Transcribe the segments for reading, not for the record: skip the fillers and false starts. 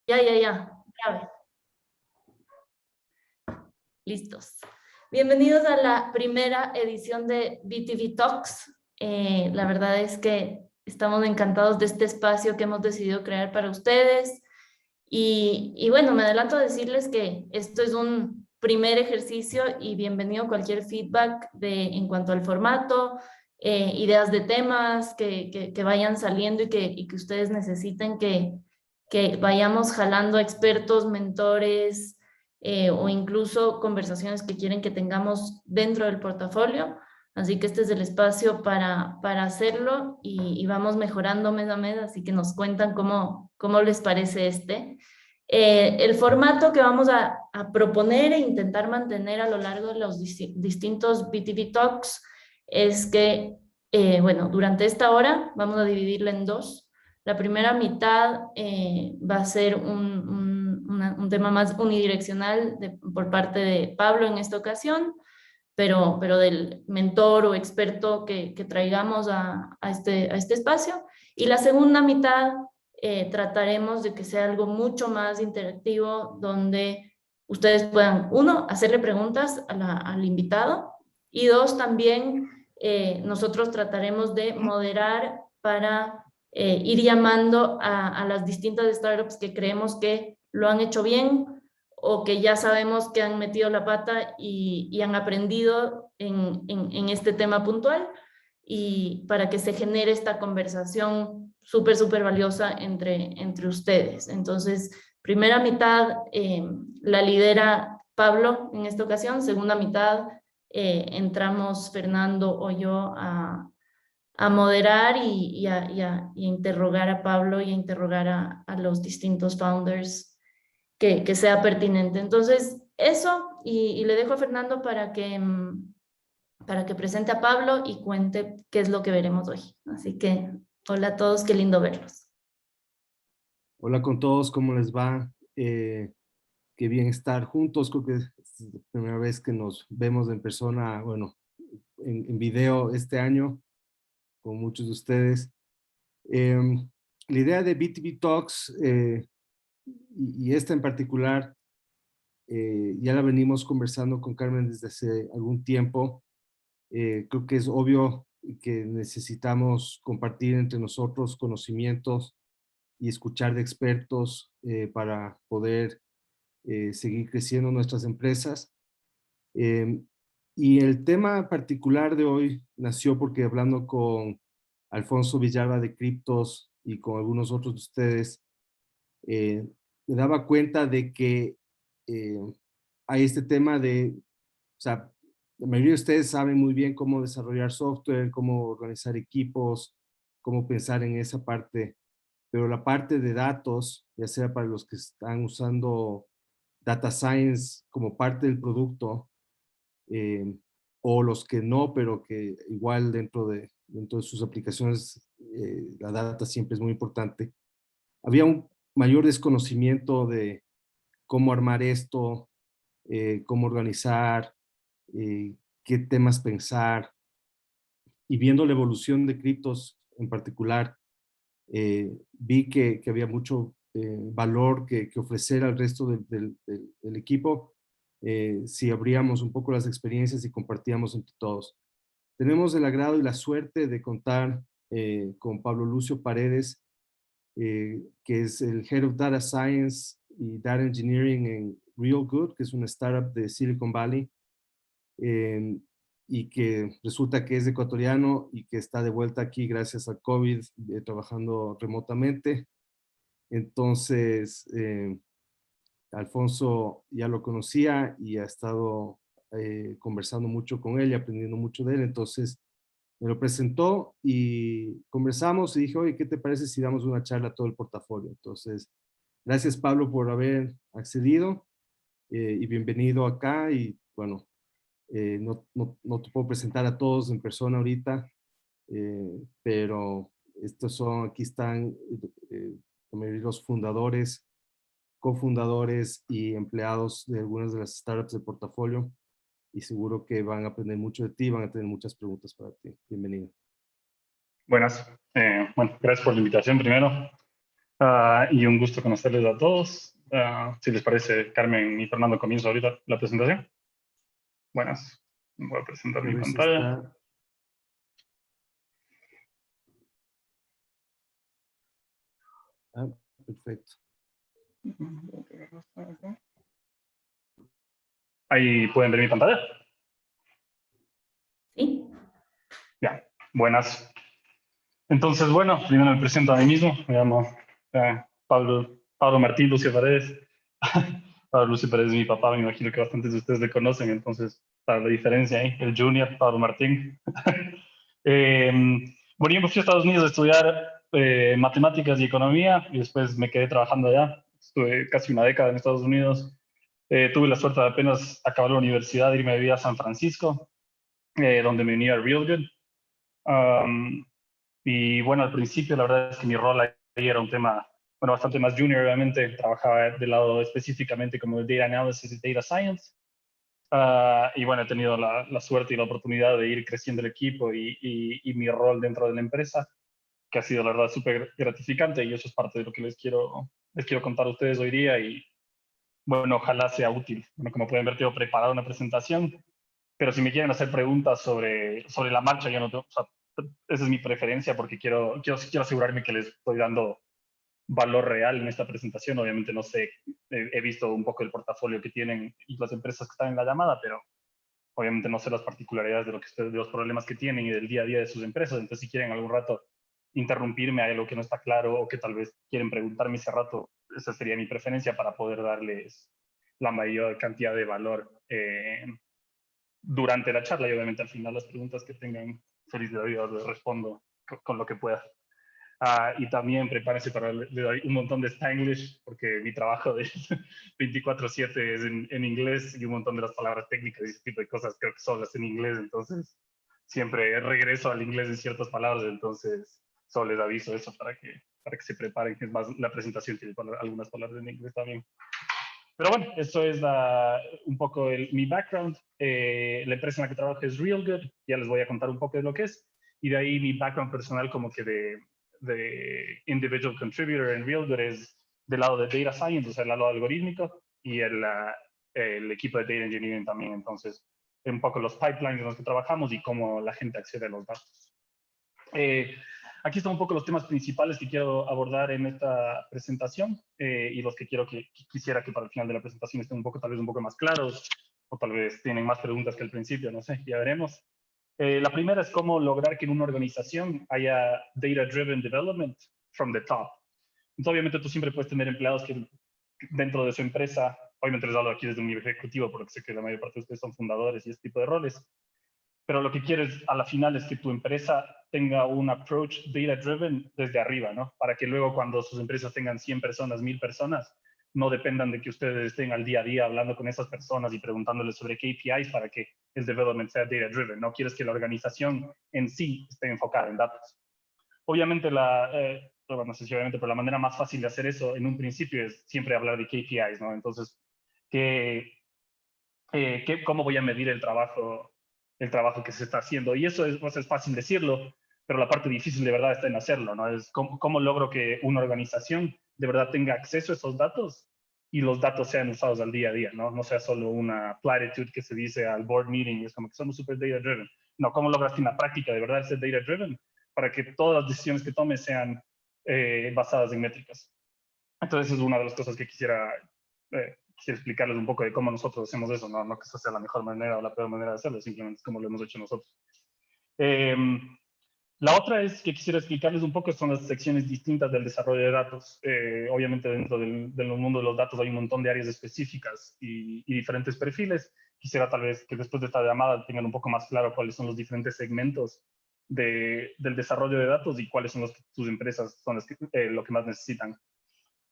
Ya. Grave. Listos. Bienvenidos a la primera edición de BTV Talks. La verdad es que estamos encantados de este espacio que hemos decidido crear para ustedes. Y bueno, me adelanto a decirles que esto es un primer ejercicio y bienvenido cualquier feedback en cuanto al formato, ideas de temas que vayan saliendo y que ustedes necesiten que vayamos jalando expertos, mentores o incluso conversaciones que quieren que tengamos dentro del portafolio. Así que este es el espacio para hacerlo y vamos mejorando mes a mes, así que nos cuentan cómo les parece este. El formato que vamos a proponer e intentar mantener a lo largo de los distintos BTV Talks es que, bueno, durante esta hora vamos a dividirla en dos. La primera mitad va a ser un tema más unidireccional por parte de Pablo en esta ocasión, pero del mentor o experto que traigamos a este espacio. Y la segunda mitad trataremos de que sea algo mucho más interactivo, donde ustedes puedan, uno, hacerle preguntas al invitado, y dos, también nosotros trataremos de moderar para ir llamando a las distintas startups que creemos que lo han hecho bien o que ya sabemos que han metido la pata y han aprendido en este tema puntual, y para que se genere esta conversación súper valiosa entre ustedes. Entonces, primera mitad la lidera Pablo en esta ocasión, segunda mitad entramos Fernando o yo a moderar y a interrogar a Pablo y a interrogar a los distintos founders que sea pertinente. Entonces, eso, y le dejo a Fernando para que presente a Pablo y cuente qué es lo que veremos hoy. Así que, hola a todos, qué lindo verlos. Hola con todos, ¿cómo les va? Qué bien estar juntos, creo que es la primera vez que nos vemos en persona, bueno, en video este año, con muchos de ustedes. La idea de BTV Talks, y esta en particular, ya la venimos conversando con Carmen desde hace algún tiempo. Creo que es obvio que necesitamos compartir entre nosotros conocimientos y escuchar de expertos para poder seguir creciendo nuestras empresas. Y el tema particular de hoy nació porque hablando con Alfonso Villalba de Criptos y con algunos otros de ustedes, me daba cuenta de que eh, hay este tema de, o sea, la mayoría de ustedes saben muy bien cómo desarrollar software, cómo organizar equipos, cómo pensar en esa parte, pero la parte de datos, ya sea para los que están usando data science como parte del producto, eh, o los que no, pero que igual dentro de sus aplicaciones la data siempre es muy importante. Había un mayor desconocimiento de cómo armar esto, cómo organizar, qué temas pensar, y viendo la evolución de criptos en particular, vi que había mucho valor que ofrecer al resto del equipo si abríamos un poco las experiencias y compartíamos entre todos. Tenemos el agrado y la suerte de contar con Pablo Lucio Paredes, que es el Head of Data Science y Data Engineering en Real Good, que es una startup de Silicon Valley, y que resulta que es ecuatoriano y que está de vuelta aquí gracias al COVID, trabajando remotamente. Entonces, Alfonso ya lo conocía y ha estado conversando mucho con él y aprendiendo mucho de él. Entonces, me lo presentó y conversamos y dije, oye, ¿qué te parece si damos una charla a todo el portafolio? Entonces, gracias Pablo por haber accedido y bienvenido acá. Y bueno, no te puedo presentar a todos en persona ahorita, pero aquí están los fundadores, cofundadores y empleados de algunas de las startups del portafolio, y seguro que van a aprender mucho de ti, van a tener muchas preguntas para ti. Bienvenido. Buenas. Bueno, gracias por la invitación primero. Y un gusto conocerles a todos. Si les parece, Carmen y Fernando, comienzo ahorita la presentación. Buenas. Voy a presentar A mi ver si pantalla. está. Ah, perfecto. Ahí pueden ver mi pantalla. ¿Sí? Ya, buenas. Entonces, bueno, primero me presento a mí mismo. Me llamo Pablo Martín Lucio Paredes. Pablo Lucio Paredes es mi papá, me imagino que bastantes de ustedes le conocen, entonces, para la diferencia ahí, el Junior, Pablo Martín. Eh, bueno, yo me fui a Estados Unidos a estudiar matemáticas y economía y después me quedé trabajando allá. Estuve casi una década en Estados Unidos. Tuve la suerte de apenas acabar la universidad, irme a vivir a San Francisco, donde me uní a Real Good. Y bueno, al principio la verdad es que mi rol ahí era un tema, bueno, bastante más junior, obviamente. Trabajaba del lado específicamente como de Data Analysis y Data Science. Y bueno, he tenido la suerte y la oportunidad de ir creciendo el equipo y mi rol dentro de la empresa, que ha sido la verdad súper gratificante y eso es parte de lo que les quiero contar a ustedes hoy día y bueno, ojalá sea útil. Bueno, como pueden ver, tengo preparado una presentación, pero si me quieren hacer preguntas sobre la marcha, yo no tengo, o sea, esa es mi preferencia porque quiero asegurarme que les estoy dando valor real en esta presentación. Obviamente no sé, he visto un poco el portafolio que tienen y las empresas que están en la llamada, pero obviamente no sé las particularidades de, de los problemas que tienen y del día a día de sus empresas. Entonces, si quieren algún rato interrumpirme, hay algo que no está claro o que tal vez quieren preguntarme ese rato, esa sería mi preferencia para poder darles la mayor cantidad de valor durante la charla y obviamente al final las preguntas que tengan, feliz de la vida, les respondo con lo que pueda. Y también prepárense para le doy un montón de Spanglish, porque mi trabajo de 24/7 es en inglés y un montón de las palabras técnicas y ese tipo de cosas creo que son las en inglés, entonces siempre regreso al inglés en ciertas palabras, entonces solo les aviso eso para que se preparen, que es más, la presentación tiene algunas palabras en inglés también. Pero bueno, eso es un poco mi background. La empresa en la que trabajo es Real Good, ya les voy a contar un poco de lo que es. Y de ahí mi background personal como que de individual contributor en Real Good es del lado de data science, o sea, el lado algorítmico, y el equipo de data engineering también. Entonces, un poco los pipelines en los que trabajamos y cómo la gente accede a los datos. Aquí están un poco los temas principales que quiero abordar en esta presentación y los que quisiera que para el final de la presentación estén tal vez un poco más claros o tal vez tienen más preguntas que al principio, no sé, ya veremos. La primera es cómo lograr que en una organización haya data-driven development from the top. Entonces, obviamente tú siempre puedes tener empleados que dentro de su empresa, obviamente les hablo aquí desde un nivel ejecutivo porque sé que la mayor parte de ustedes son fundadores y este tipo de roles, pero lo que quieres a la final es que tu empresa tenga un approach data-driven desde arriba, ¿no? Para que luego cuando sus empresas tengan 100 personas, 1000 personas, no dependan de que ustedes estén al día a día hablando con esas personas y preguntándoles sobre KPIs para que el development sea data-driven. No quieres que la organización en sí esté enfocada en datos. Obviamente, no sé si obviamente, pero la manera más fácil de hacer eso en un principio es siempre hablar de KPIs, ¿no? Entonces, ¿cómo voy a medir el trabajo que se está haciendo? Y eso pues es fácil decirlo, pero la parte difícil de verdad está en hacerlo, ¿no? Es cómo logro que una organización de verdad tenga acceso a esos datos y los datos sean usados al día a día, ¿no? No sea solo una platitude que se dice al board meeting, es como que somos super data driven. No, ¿cómo logras que en la práctica de verdad ser data driven para que todas las decisiones que tomes sean basadas en métricas? Entonces, es una de las cosas que quisiera explicarles un poco de cómo nosotros hacemos eso, no que esa sea la mejor manera o la peor manera de hacerlo, simplemente es como lo hemos hecho nosotros. La otra es que quisiera explicarles un poco son las secciones distintas del desarrollo de datos. Obviamente dentro del mundo de los datos hay un montón de áreas específicas y diferentes perfiles. Quisiera tal vez que después de esta llamada tengan un poco más claro cuáles son los diferentes segmentos del desarrollo de datos y cuáles son los que tus empresas son lo que más necesitan.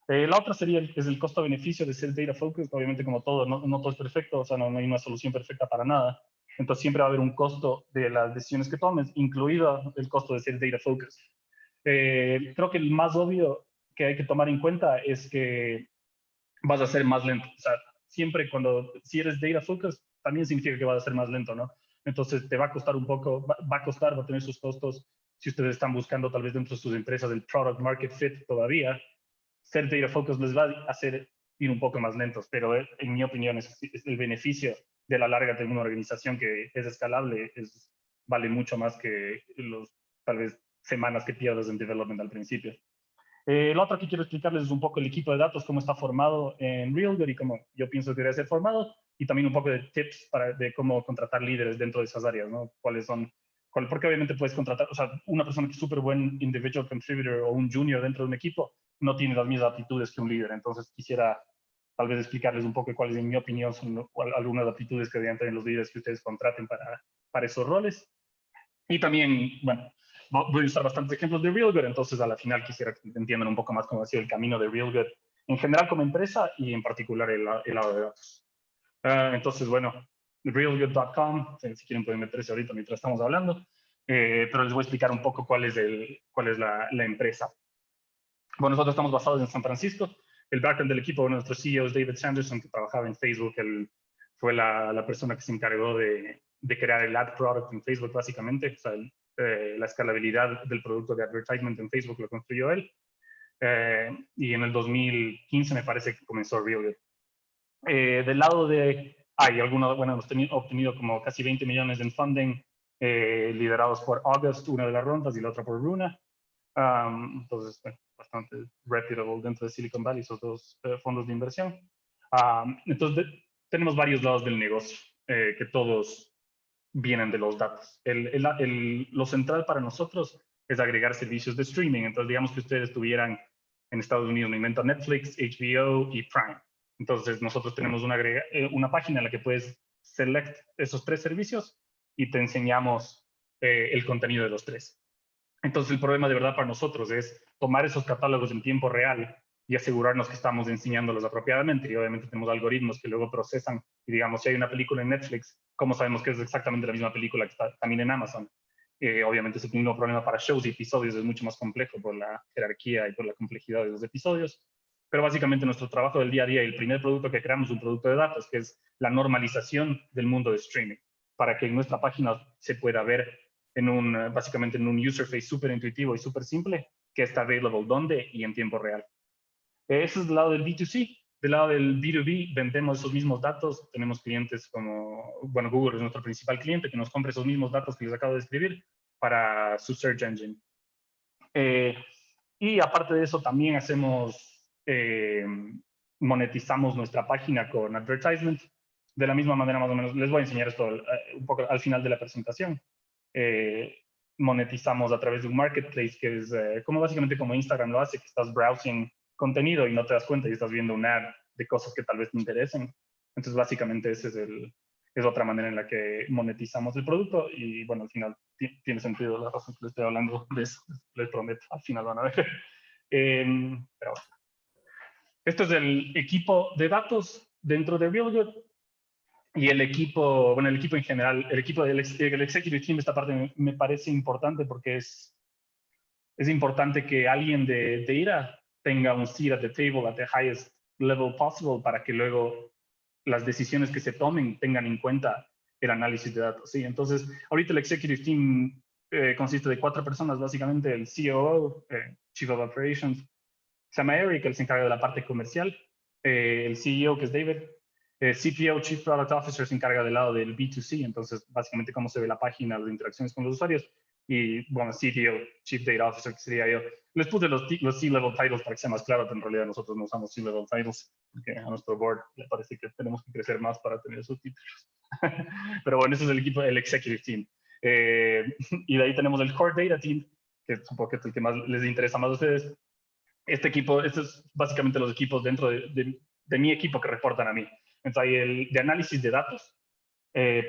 La otra es el costo-beneficio de ser data focused. Obviamente, como todo, no todo es perfecto, o sea, no hay una solución perfecta para nada. Entonces, siempre va a haber un costo de las decisiones que tomes, incluido el costo de ser data focused. Creo que el más obvio que hay que tomar en cuenta es que vas a ser más lento. O sea, siempre si eres data focused, también significa que vas a ser más lento, ¿no? Entonces, te va a costar un poco, va a tener sus costos. Si ustedes están buscando tal vez dentro de sus empresas el product market fit todavía, ser data focus les va a hacer ir un poco más lentos, pero en mi opinión es el beneficio de la larga de una organización que es escalable, vale mucho más que los tal vez semanas que pierdas en development al principio. Lo otro que quiero explicarles es un poco el equipo de datos, cómo está formado en RealGood y cómo yo pienso que debe ser formado, y también un poco de tips de cómo contratar líderes dentro de esas áreas, ¿no? Porque obviamente puedes contratar, o sea, una persona que es súper buen individual contributor o un junior dentro de un equipo no tiene las mismas aptitudes que un líder. Entonces quisiera tal vez explicarles un poco cuáles, en mi opinión, son algunas aptitudes que deberían tener los líderes que ustedes contraten para esos roles. Y también, bueno, voy a usar bastantes ejemplos de RealGood, entonces a la final quisiera que entiendan un poco más cómo ha sido el camino de RealGood en general como empresa y en particular el lado de datos. Entonces, bueno, realgood.com, si quieren pueden meterse ahorita mientras estamos hablando, pero les voy a explicar un poco cuál es la empresa. Bueno, nosotros estamos basados en San Francisco. El background del equipo, nuestro CEO es David Sanderson, que trabajaba en Facebook. Él fue la persona que se encargó de crear el ad product en Facebook, básicamente. O sea, la escalabilidad del producto de advertisement en Facebook lo construyó él. Y en el 2015 me parece que comenzó RealGood. Del lado de... bueno, hemos obtenido como casi 20 millones en funding, liderados por August, una de las rondas, y la otra por Runa. Entonces, bueno, bastante reputable dentro de Silicon Valley, esos dos fondos de inversión. Entonces, tenemos varios lados del negocio, que todos vienen de los datos. Lo central para nosotros es agregar servicios de streaming. Entonces, digamos que ustedes tuvieran en Estados Unidos, me invento Netflix, HBO y Prime. Entonces, nosotros tenemos una página en la que puedes select esos tres servicios y te enseñamos el contenido de los tres. Entonces, el problema de verdad para nosotros es tomar esos catálogos en tiempo real y asegurarnos que estamos enseñándolos apropiadamente. Y obviamente tenemos algoritmos que luego procesan. Y digamos, si hay una película en Netflix, ¿cómo sabemos que es exactamente la misma película que está también en Amazon? Obviamente ese mismo problema para shows y episodios es mucho más complejo por la jerarquía y por la complejidad de los episodios. Pero básicamente nuestro trabajo del día a día y el primer producto que creamos es un producto de datos, que es la normalización del mundo de streaming, para que en nuestra página se pueda ver básicamente en un user face súper intuitivo y súper simple, que está available dónde y en tiempo real. Ese es del lado del B2C. Del lado del B2B vendemos esos mismos datos. Tenemos clientes como, bueno, Google es nuestro principal cliente, que nos compra esos mismos datos que les acabo de describir para su search engine. Y aparte de eso, también monetizamos nuestra página con advertisement. De la misma manera, más o menos, les voy a enseñar esto un poco al final de la presentación. Monetizamos a través de un marketplace que es básicamente como Instagram lo hace, que estás browsing contenido y no te das cuenta y estás viendo un ad de cosas que tal vez te interesen. Entonces, básicamente, esa es otra manera en la que monetizamos el producto y, bueno, al final tiene sentido la razón que les estoy hablando de eso. Les prometo, al final van a ver. Pero bueno. Esto es el equipo de datos dentro de RealGood. Y el equipo en general, el executive team, esta parte me parece importante porque es importante que alguien de data tenga un seat at the table at the highest level possible para que luego las decisiones que se tomen tengan en cuenta el análisis de datos. ¿Sí? Entonces, ahorita el executive team consiste de 4 personas, básicamente el COO, Chief of Operations, se llama Eric, él se encarga de la parte comercial, el CEO, que es David, CPO, Chief Product Officer, se encarga del lado del B2C, entonces básicamente cómo se ve la página, las interacciones con los usuarios, y bueno, CTO, Chief Data Officer, que sería yo. Les puse los C-level titles para que sea más claro, pero en realidad nosotros no usamos C-level titles, porque a nuestro board le parece que tenemos que crecer más para tener esos títulos. Pero bueno, ese es el equipo, el executive team. Y de ahí tenemos el core data team, que supongo que es el que más les interesa más a ustedes. Este es básicamente los equipos dentro de mi equipo que reportan a mí. Entonces hay el de análisis de datos,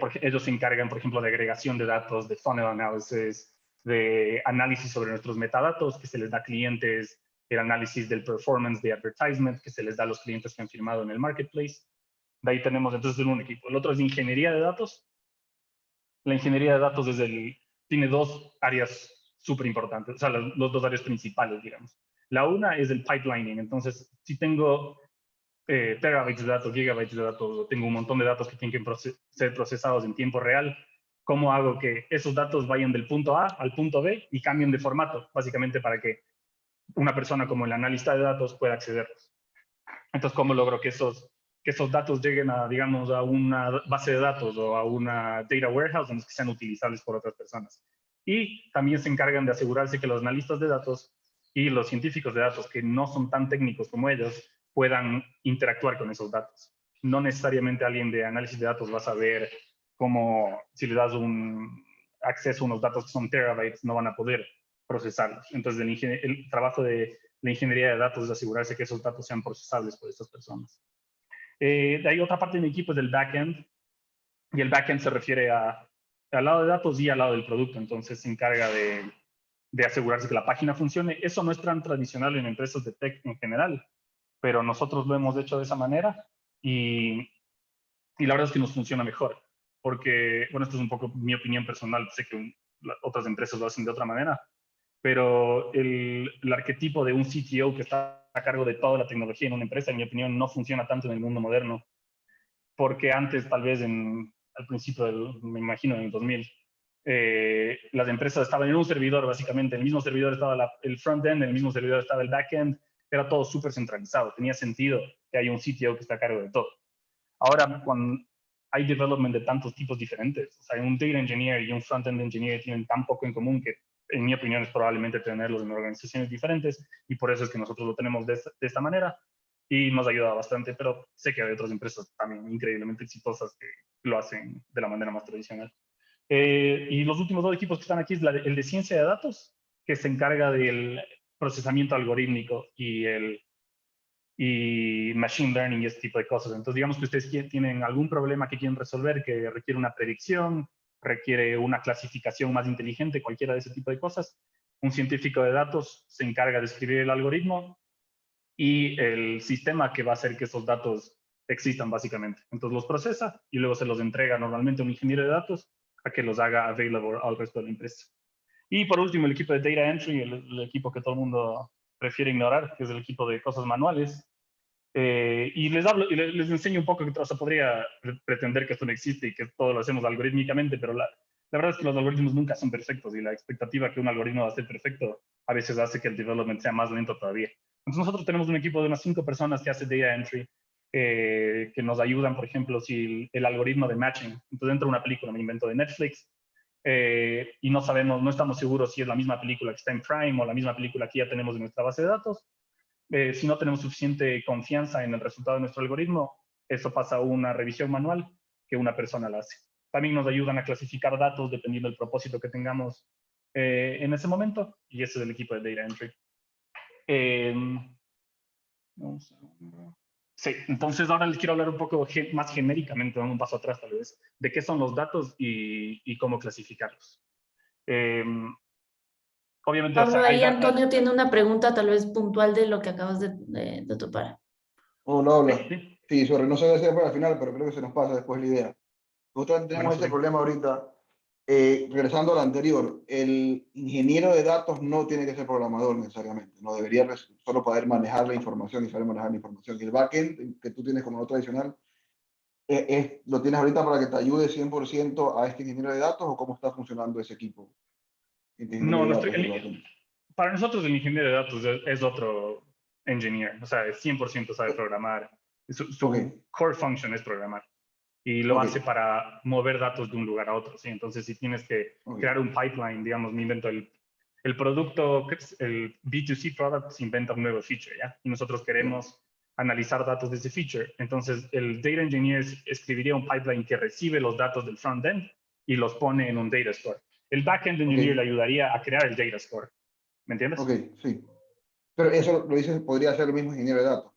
porque ellos se encargan, por ejemplo, de agregación de datos, de funnel analysis, de análisis sobre nuestros metadatos que se les da a clientes, el análisis del performance de advertisement que se les da a los clientes que han firmado en el marketplace. De ahí tenemos entonces un equipo. El otro es ingeniería de datos. La ingeniería de datos tiene 2 áreas súper importantes, o sea, los 2 áreas principales, digamos. La una es el pipelining. Entonces, si tengo terabytes de datos, gigabytes de datos, o tengo un montón de datos que tienen que ser procesados en tiempo real, ¿cómo hago que esos datos vayan del punto A al punto B y cambien de formato? Básicamente para que una persona como el analista de datos pueda accederlos. Entonces, ¿cómo logro que esos datos lleguen a, digamos, a una base de datos o a una data warehouse donde sean utilizables por otras personas? Y también se encargan de asegurarse que los analistas de datos y los científicos de datos, que no son tan técnicos como ellos, puedan interactuar con esos datos. No necesariamente alguien de análisis de datos va a saber cómo, si le das un acceso a unos datos que son terabytes, no van a poder procesarlos. Entonces, el trabajo de la ingeniería de datos es asegurarse que esos datos sean procesables por estas personas. De ahí otra parte de mi equipo es el backend, y el backend se refiere al lado de datos y al lado del producto. Entonces, se encarga de asegurarse que la página funcione. Eso no es tan tradicional en empresas de tech en general, pero nosotros lo hemos hecho de esa manera y la verdad es que nos funciona mejor. Porque, bueno, esto es un poco mi opinión personal, sé que otras empresas lo hacen de otra manera, pero el arquetipo de un CTO que está a cargo de toda la tecnología en una empresa, en mi opinión, no funciona tanto en el mundo moderno, porque antes, tal vez al principio me imagino en el 2000, las empresas estaban en un servidor, básicamente. En el mismo servidor estaba el front-end, en el mismo servidor estaba el back-end, era todo súper centralizado. Tenía sentido que haya un CTO que está a cargo de todo. Ahora, cuando hay development de tantos tipos diferentes, o sea, un data engineer y un front-end engineer tienen tan poco en común que, en mi opinión, es probablemente tenerlos en organizaciones diferentes, y por eso es que nosotros lo tenemos de esta manera, y nos ayuda bastante, pero sé que hay otras empresas también increíblemente exitosas que lo hacen de la manera más tradicional. Y los últimos dos equipos que están aquí es el de ciencia de datos, que se encarga del procesamiento algorítmico y machine learning y este tipo de cosas. Entonces, digamos que ustedes tienen algún problema que quieren resolver, que requiere una predicción, requiere una clasificación más inteligente, cualquiera de ese tipo de cosas. Un científico de datos se encarga de escribir el algoritmo y el sistema que va a hacer que esos datos existan, básicamente. Entonces los procesa y luego se los entrega normalmente a un ingeniero de datos a que los haga available al resto de la empresa. Y por último, el equipo de data entry, el equipo que todo el mundo prefiere ignorar, que es el equipo de cosas manuales. Y les hablo y les enseño un poco que se podría pretender que esto no existe y que todo lo hacemos algorítmicamente, pero la verdad es que los algoritmos nunca son perfectos, y la expectativa que un algoritmo va a ser perfecto a veces hace que el development sea más lento todavía. Entonces nosotros tenemos un equipo de unas 5 personas que hace data entry, que nos ayudan, por ejemplo, si el algoritmo de matching. Entonces dentro de una película, me invento, de Netflix, y no sabemos, no estamos seguros si es la misma película que está en Prime o la misma película que ya tenemos en nuestra base de datos. Si no tenemos suficiente confianza en el resultado de nuestro algoritmo, eso pasa a una revisión manual que una persona la hace. También nos ayudan a clasificar datos dependiendo del propósito que tengamos en ese momento, y ese es el equipo de Data Entry. Sí, entonces ahora les quiero hablar un poco más genéricamente, dando un paso atrás tal vez, de qué son los datos y cómo clasificarlos. Obviamente, o Pablo, sea, hay ahí datos. Antonio tiene una pregunta tal vez puntual de lo que acabas de topar. Hola, hola. Sí, Sí, sobre no se hacer para el final, pero creo que se nos pasa después la idea. Justamente bueno, tenemos este sí. problema ahorita. Regresando al anterior, el ingeniero de datos no tiene que ser programador necesariamente. No debería solo poder manejar la información y saber manejar la información. Y el backend que tú tienes como no tradicional, ¿lo tienes ahorita para que te ayude 100% a este ingeniero de datos, o cómo está funcionando ese equipo? Ingeniero No, de datos del backend. para nosotros el ingeniero de datos es otro engineer, o sea, es 100% sabe programar. Ok, Su core function es programar, y lo hace ok, para mover datos de un lugar a otro, ¿sí? Entonces, si tienes que ok. crear un pipeline, digamos, me invento el producto, el B2C product, se inventa un nuevo feature, ¿ya? Y nosotros queremos analizar datos de ese feature. Entonces, el data engineer escribiría un pipeline que recibe los datos del front-end y los pone en un data store. El back-end engineer le Ok, ayudaría a crear el data store. ¿Me entiendes? ok, sí. Pero eso lo dices, podría ser el mismo ingeniero de datos.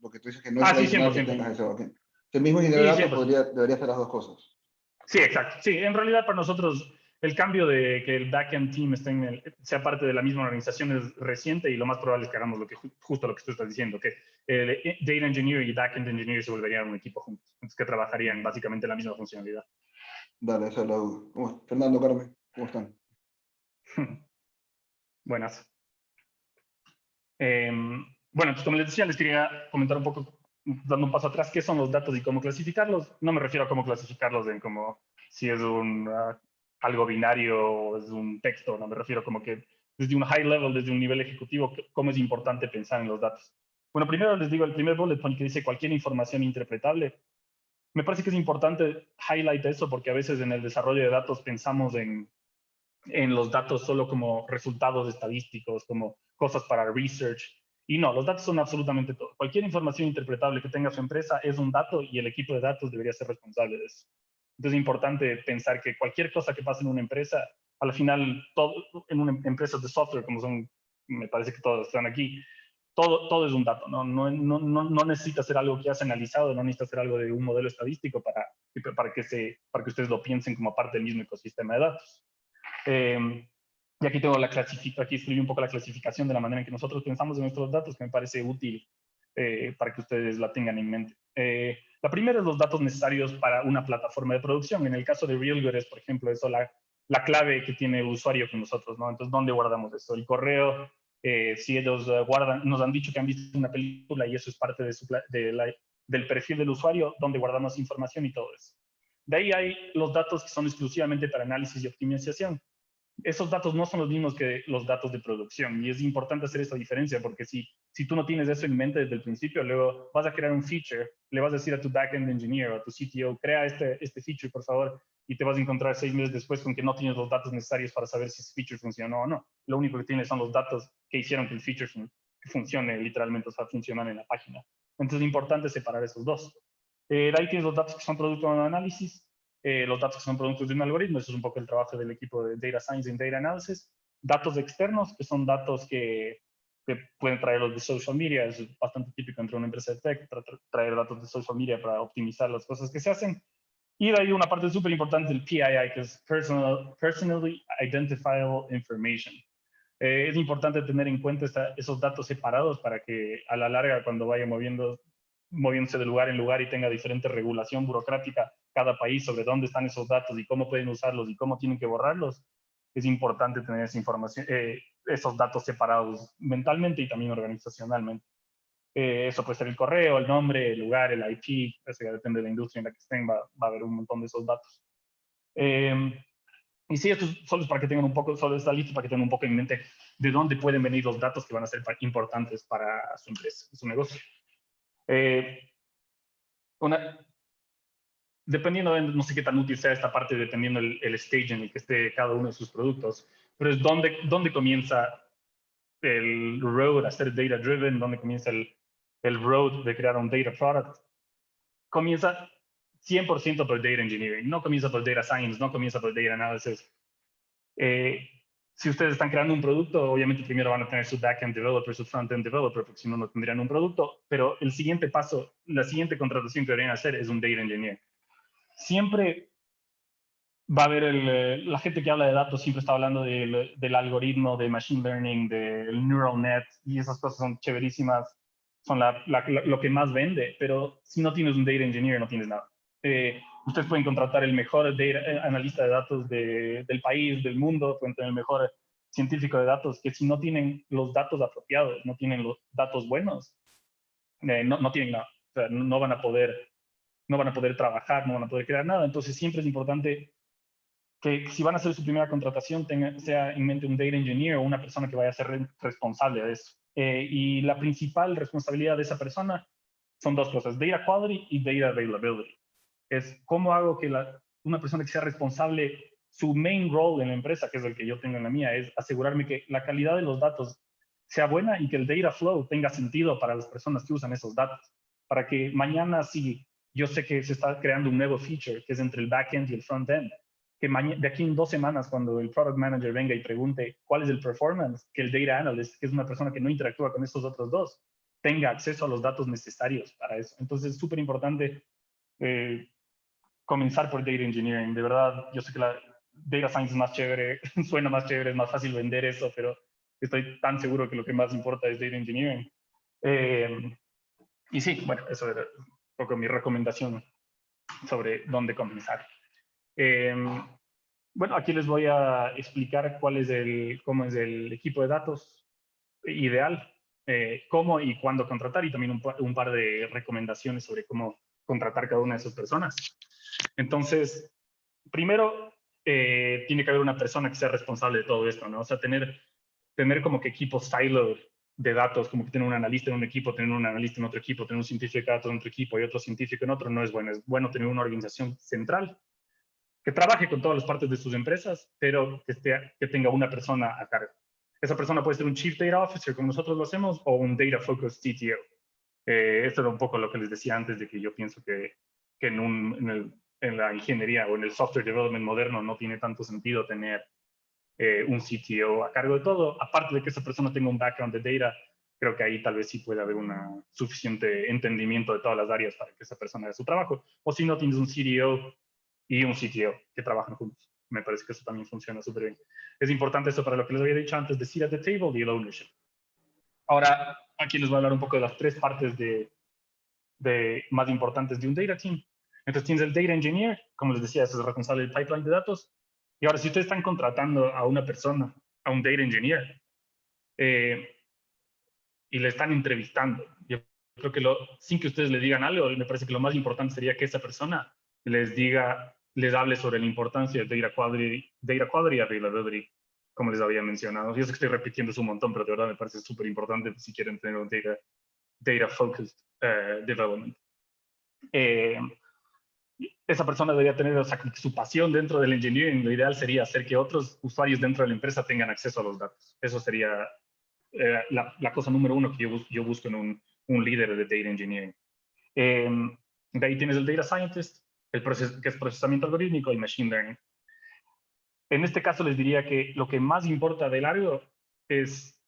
Lo que tú dices que no es Ah, sí, tradicional que 100%. tengas ese backend. El mismo ingeniero de Sí, datos 100%. debería hacer las dos cosas. Sí, exacto. Sí, en realidad para nosotros el cambio de que el backend team sea parte de la misma organización es reciente, y lo más probable es que hagamos justo lo que tú estás diciendo, que data engineer y backend engineer se volverían un equipo juntos, entonces que trabajarían básicamente la misma funcionalidad. Dale, esa es la duda. Fernando, Carmen, ¿cómo están? Buenas. Bueno, entonces como les decía, les quería comentar un poco, dando un paso atrás, qué son los datos y cómo clasificarlos. No me refiero a cómo clasificarlos en como si es algo binario o es un texto, no me refiero como que desde un high level, desde un nivel ejecutivo, cómo es importante pensar en los datos. Bueno, primero les digo el primer bullet point que dice cualquier información interpretable. Me parece que es importante highlight eso porque a veces en el desarrollo de datos pensamos en los datos solo como resultados estadísticos, como cosas para research. Y no, los datos son absolutamente todo. Cualquier información interpretable que tenga su empresa es un dato y el equipo de datos debería ser responsable de eso. Entonces es importante pensar que cualquier cosa que pase en una empresa, al final, todo, en una empresa de software, como son, me parece que todos están aquí, todo es un dato, no necesita ser algo que ya se ha analizado, no necesita ser algo de un modelo estadístico para que ustedes lo piensen como parte del mismo ecosistema de datos. Y aquí tengo aquí escribí un poco la clasificación de la manera en que nosotros pensamos en nuestros datos, que me parece útil para que ustedes la tengan en mente. La primera es los datos necesarios para una plataforma de producción. En el caso de RealGood es, por ejemplo, eso la clave que tiene el usuario con nosotros, ¿no? Entonces, ¿dónde guardamos eso? El correo, si ellos nos han dicho que han visto una película y eso es parte del perfil del usuario, ¿dónde guardamos información y todo eso? De ahí hay los datos que son exclusivamente para análisis y optimización. Esos datos no son los mismos que los datos de producción y es importante hacer esa diferencia porque si tú no tienes eso en mente desde el principio, luego vas a crear un feature, le vas a decir a tu backend engineer o a tu CTO, crea este feature, por favor, y te vas a encontrar 6 meses después con que no tienes los datos necesarios para saber si ese feature funcionó o no. Lo único que tienes son los datos que hicieron que el feature funcione literalmente, o sea, funcionar en la página. Entonces es importante separar esos dos. De ahí tienes los datos que son producto de análisis, los datos que son productos de un algoritmo, eso es un poco el trabajo del equipo de Data Science y Data Analysis. Datos externos, que son datos que pueden traer los de social media, es bastante típico entre una empresa de tech, traer datos de social media para optimizar las cosas que se hacen. Y de ahí una parte súper importante del PII, que es Personally Identifiable Information. Es importante tener en cuenta esos datos separados para que a la larga, cuando vaya moviéndose de lugar en lugar y tenga diferente regulación burocrática cada país sobre dónde están esos datos y cómo pueden usarlos y cómo tienen que borrarlos, es importante tener esa información, esos datos separados mentalmente y también organizacionalmente. Eso puede ser el correo, el nombre, el lugar, el IP, eso ya depende de la industria en la que estén, va a haber un montón de esos datos. Y sí, esto solo es para que tengan un poco, solo está listo para que tengan un poco en mente de dónde pueden venir los datos que van a ser importantes para su empresa, su negocio. Dependiendo de, no sé qué tan útil sea esta parte, dependiendo el stage en el que esté cada uno de sus productos, pero es dónde comienza el road a ser data driven, dónde comienza el road de crear un data product. Comienza 100% por data engineering, no comienza por data science, no comienza por data analysis. Si ustedes están creando un producto, obviamente primero van a tener su backend developer, su frontend developer, porque si no, no tendrían un producto, pero el siguiente paso, la siguiente contratación que deberían hacer es un data engineer. Siempre va a haber la gente que habla de datos, siempre está hablando del algoritmo, de machine learning, del neural net, y esas cosas son chéverísimas, son lo que más vende, pero si no tienes un data engineer, no tienes nada. Ustedes pueden contratar el mejor analista de datos del país, del mundo, pueden tener el mejor científico de datos, que si no tienen los datos apropiados, no tienen los datos buenos, no tienen nada. O sea, no van a poder trabajar, no van a poder crear nada. Entonces siempre es importante que si van a hacer su primera contratación, sea en mente un data engineer o una persona que vaya a ser responsable de eso. Y la principal responsabilidad de esa persona son dos cosas, data quality y data availability. Es cómo hago que una persona que sea responsable, su main role en la empresa, que es el que yo tengo en la mía, es asegurarme que la calidad de los datos sea buena y que el data flow tenga sentido para las personas que usan esos datos. Para que mañana, si yo sé que se está creando un nuevo feature, que es entre el backend y el frontend, que de aquí en 2 semanas, cuando el product manager venga y pregunte cuál es el performance, que el data analyst, que es una persona que no interactúa con estos otros dos, tenga acceso a los datos necesarios para eso. Entonces es súper importante comenzar por data engineering. De verdad, yo sé que la data science es más chévere, suena más chévere, es más fácil vender eso, pero estoy tan seguro que lo que más importa es data engineering. Y sí, bueno, eso era un poco mi recomendación sobre dónde comenzar. Bueno, aquí les voy a explicar cómo es el equipo de datos ideal, cómo y cuándo contratar, y también un par de recomendaciones sobre cómo contratar cada una de esas personas. Entonces, primero, tiene que haber una persona que sea responsable de todo esto, ¿no? O sea, tener tener como que equipos siloed de datos, como que tener un analista en un equipo, tener un analista en otro equipo, tener un científico de datos en otro equipo y otro científico en otro, no es bueno. Es bueno tener una organización central que trabaje con todas las partes de sus empresas, pero que tenga una persona a cargo. Esa persona puede ser un Chief Data Officer, como nosotros lo hacemos, o un Data Focused CTO. Esto era un poco lo que les decía antes, de que yo pienso que en la ingeniería o en el software development moderno no tiene tanto sentido tener un CTO a cargo de todo. Aparte de que esa persona tenga un background de data, creo que ahí tal vez sí puede haber un suficiente entendimiento de todas las áreas para que esa persona haga su trabajo. O si no, tienes un CDO y un CTO que trabajan juntos. Me parece que eso también funciona súper bien. Es importante eso para lo que les había dicho antes, de seat at the table y el ownership. Ahora, aquí les voy a hablar un poco de las tres partes más importantes de un data team. Entonces tienes el data engineer, como les decía, es el responsable del pipeline de datos. Y ahora, si ustedes están contratando a una persona, a un data engineer, y le están entrevistando, yo creo que sin que ustedes le digan algo, me parece que lo más importante sería que esa persona les hable sobre la importancia de data quality y availability, como les había mencionado. Yo sé que estoy repitiendo eso un montón, pero de verdad me parece súper importante si quieren tener un data focused development. Esa persona debería tener, o sea, su pasión dentro del engineering. Lo ideal sería hacer que otros usuarios dentro de la empresa tengan acceso a los datos. Eso sería la cosa número uno que yo busco en un líder de data engineering. De ahí tienes el data scientist, que es procesamiento algorítmico y machine learning. En este caso les diría que lo que más importa de largo es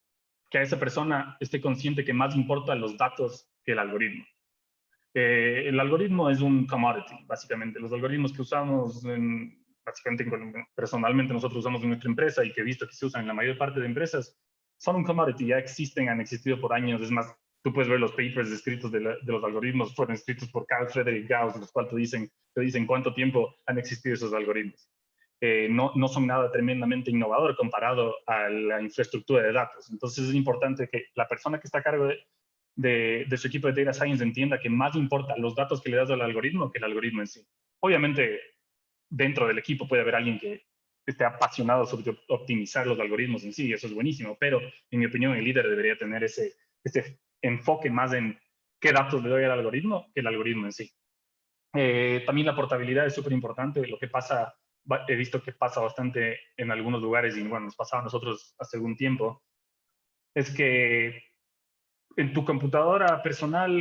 que a esa persona esté consciente que más importan los datos que el algoritmo. El algoritmo es un commodity, básicamente. Los algoritmos que usamos, básicamente personalmente nosotros usamos en nuestra empresa y que he visto que se usan en la mayor parte de empresas, son un commodity, ya existen, han existido por años. Es más, tú puedes ver los papers escritos de los algoritmos, fueron escritos por Carl Friedrich Gauss, los cuales te dicen cuánto tiempo han existido esos algoritmos. No son nada tremendamente innovador comparado a la infraestructura de datos. Entonces es importante que la persona que está a cargo de su equipo de data science entienda que más importa los datos que le das al algoritmo que el algoritmo en sí. Obviamente, dentro del equipo puede haber alguien que esté apasionado sobre optimizar los algoritmos en sí, y eso es buenísimo, pero en mi opinión el líder debería tener ese enfoque más en qué datos le doy al algoritmo que el algoritmo en sí. También la portabilidad es súper importante. Lo que pasa, he visto que pasa bastante en algunos lugares, y bueno, nos pasaba a nosotros hace algún tiempo, es que en tu computadora personal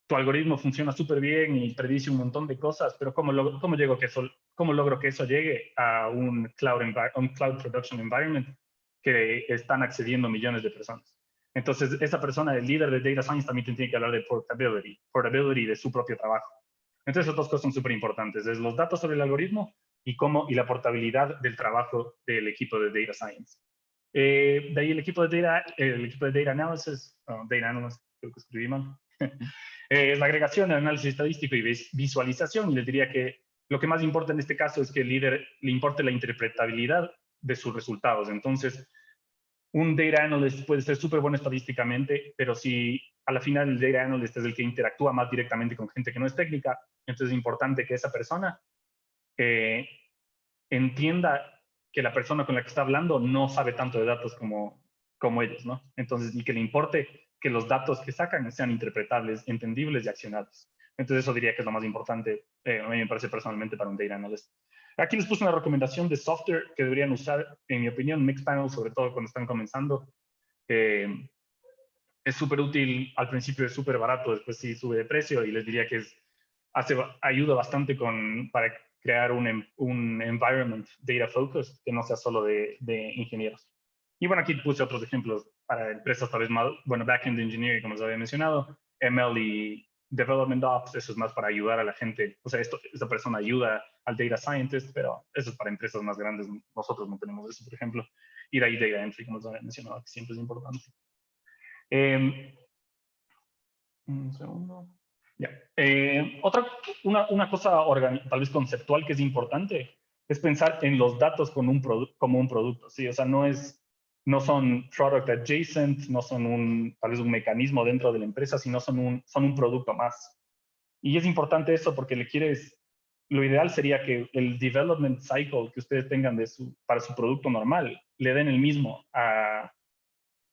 tu algoritmo funciona súper bien y predice un montón de cosas, pero ¿cómo logro que eso llegue a un cloud production environment que están accediendo millones de personas? Entonces, esa persona, el líder de Data Science, también tiene que hablar de portability de su propio trabajo. Entonces, esas dos cosas son súper importantes, es los datos sobre el algoritmo y la portabilidad del trabajo del equipo de Data Science. De ahí el equipo de Data Analysis, Data Analyst, creo que escribí mal, es la agregación, el análisis estadístico y visualización. Y les diría que lo que más importa en este caso es que el líder le importe la interpretabilidad de sus resultados. Entonces, un Data Analyst puede ser súper bueno estadísticamente, pero si a la final el Data Analyst es el que interactúa más directamente con gente que no es técnica, entonces es importante que esa persona entienda que la persona con la que está hablando no sabe tanto de datos como ellos, ¿no? Entonces, y que le importe que los datos que sacan sean interpretables, entendibles y accionables. Entonces, eso diría que es lo más importante, a mí me parece personalmente, para un data analyst. Aquí les puse una recomendación de software que deberían usar, en mi opinión, Mixpanel, sobre todo cuando están comenzando. Es súper útil, al principio es súper barato, después sí sube de precio, y les diría que ayuda bastante para crear un environment data focused que no sea solo de ingenieros. Y bueno, aquí puse otros ejemplos para empresas tal vez más, bueno, backend engineering, como les había mencionado, ML y development ops, eso es más para ayudar a la gente. O sea, esta persona ayuda al data scientist, pero eso es para empresas más grandes. Nosotros no tenemos eso, por ejemplo. Y de ahí data entry, como les había mencionado, que siempre es importante. Un segundo. Ya. Una cosa tal vez conceptual que es importante es pensar en los datos como un producto, ¿sí? O sea, no son product adjacent, no son tal vez un mecanismo dentro de la empresa, sino son un producto más. Y es importante eso porque lo ideal sería que el development cycle que ustedes tengan para su producto normal le den el mismo a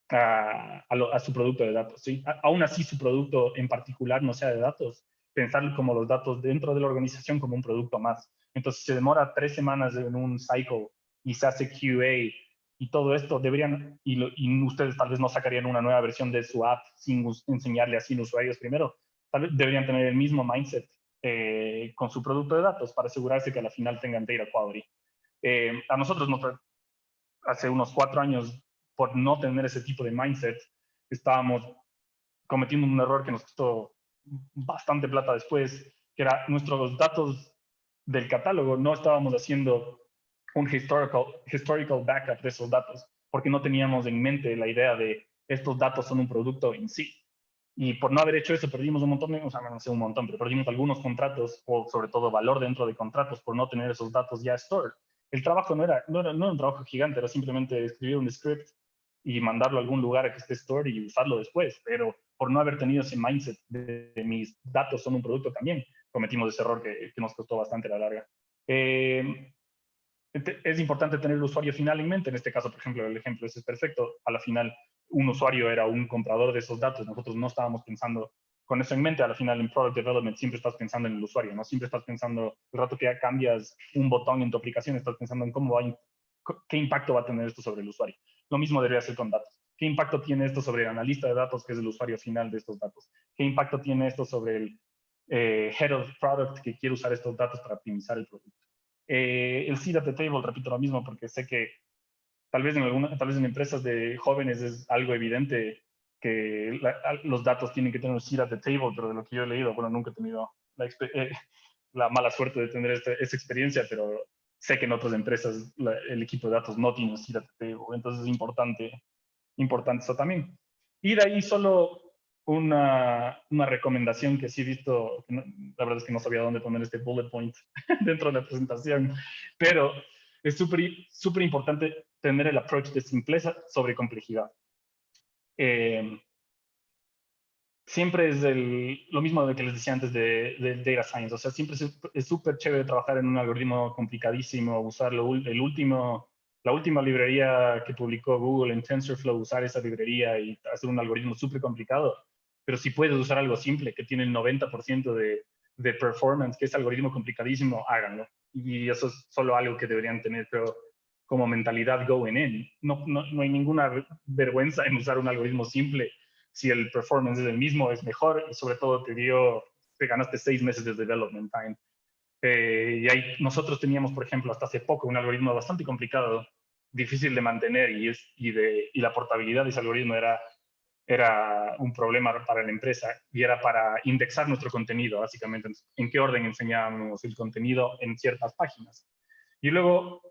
a su producto de datos. ¿Sí? Aún así, su producto en particular no sea de datos, pensar como los datos dentro de la organización como un producto más. Entonces, si se demora 3 semanas en un cycle y se hace QA y todo esto, deberían, y ustedes tal vez no sacarían una nueva versión de su app sin enseñarle a 100 usuarios primero, tal vez deberían tener el mismo mindset con su producto de datos para asegurarse que a la final tengan data quality. A nosotros hace unos 4 años, por no tener ese tipo de mindset, estábamos cometiendo un error que nos costó bastante plata después, que era nuestros datos del catálogo, no estábamos haciendo un historical backup de esos datos, porque no teníamos en mente la idea de estos datos son un producto en sí. Y por no haber hecho eso, perdimos un montón, o sea, no sé un montón, pero perdimos algunos contratos, o sobre todo valor dentro de contratos, por no tener esos datos ya stored. El trabajo no era un trabajo gigante, era simplemente escribir un script y mandarlo a algún lugar a que esté stored y usarlo después. Pero por no haber tenido ese mindset de mis datos son un producto también, cometimos ese error que nos costó bastante a la larga. Es importante tener el usuario final en mente. En este caso, por ejemplo, el ejemplo ese es perfecto. A la final, un usuario era un comprador de esos datos. Nosotros no estábamos pensando con eso en mente. A la final, en Product Development siempre estás pensando en el usuario, ¿no? Siempre estás pensando, el rato que ya cambias un botón en tu aplicación, estás pensando en qué impacto va a tener esto sobre el usuario. Lo mismo debería ser con datos. ¿Qué impacto tiene esto sobre el analista de datos, que es el usuario final de estos datos? ¿Qué impacto tiene esto sobre el Head of Product que quiere usar estos datos para optimizar el producto? El seat at the table, repito lo mismo, porque sé que tal vez en empresas de jóvenes es algo evidente que los datos tienen que tener un seat at the table, pero de lo que yo he leído, bueno, nunca he tenido la mala suerte de tener esa experiencia, pero sé que en otras empresas el equipo de datos no tiene un seat at the table, entonces es importante eso también. Y de ahí solo una recomendación que sí he visto, la verdad es que no sabía dónde poner este bullet point dentro de la presentación, pero es súper importante tener el approach de simpleza sobre complejidad. Siempre es lo mismo de que les decía antes de data science, o sea, siempre es súper chévere trabajar en un algoritmo complicadísimo, usar la última librería que publicó Google en TensorFlow, usar esa librería y hacer un algoritmo súper complicado. Pero si puedes usar algo simple que tiene el 90% de performance, que es algoritmo complicadísimo, háganlo. Y eso es solo algo que deberían tener, pero como mentalidad going in. No hay ninguna vergüenza en usar un algoritmo simple si el performance es el mismo, es mejor, y sobre todo te ganaste 6 meses de development time. Y ahí nosotros teníamos, por ejemplo, hasta hace poco un algoritmo bastante complicado, difícil de mantener, y la portabilidad de ese algoritmo era un problema para la empresa, y era para indexar nuestro contenido, básicamente, en qué orden enseñábamos el contenido en ciertas páginas. Y luego,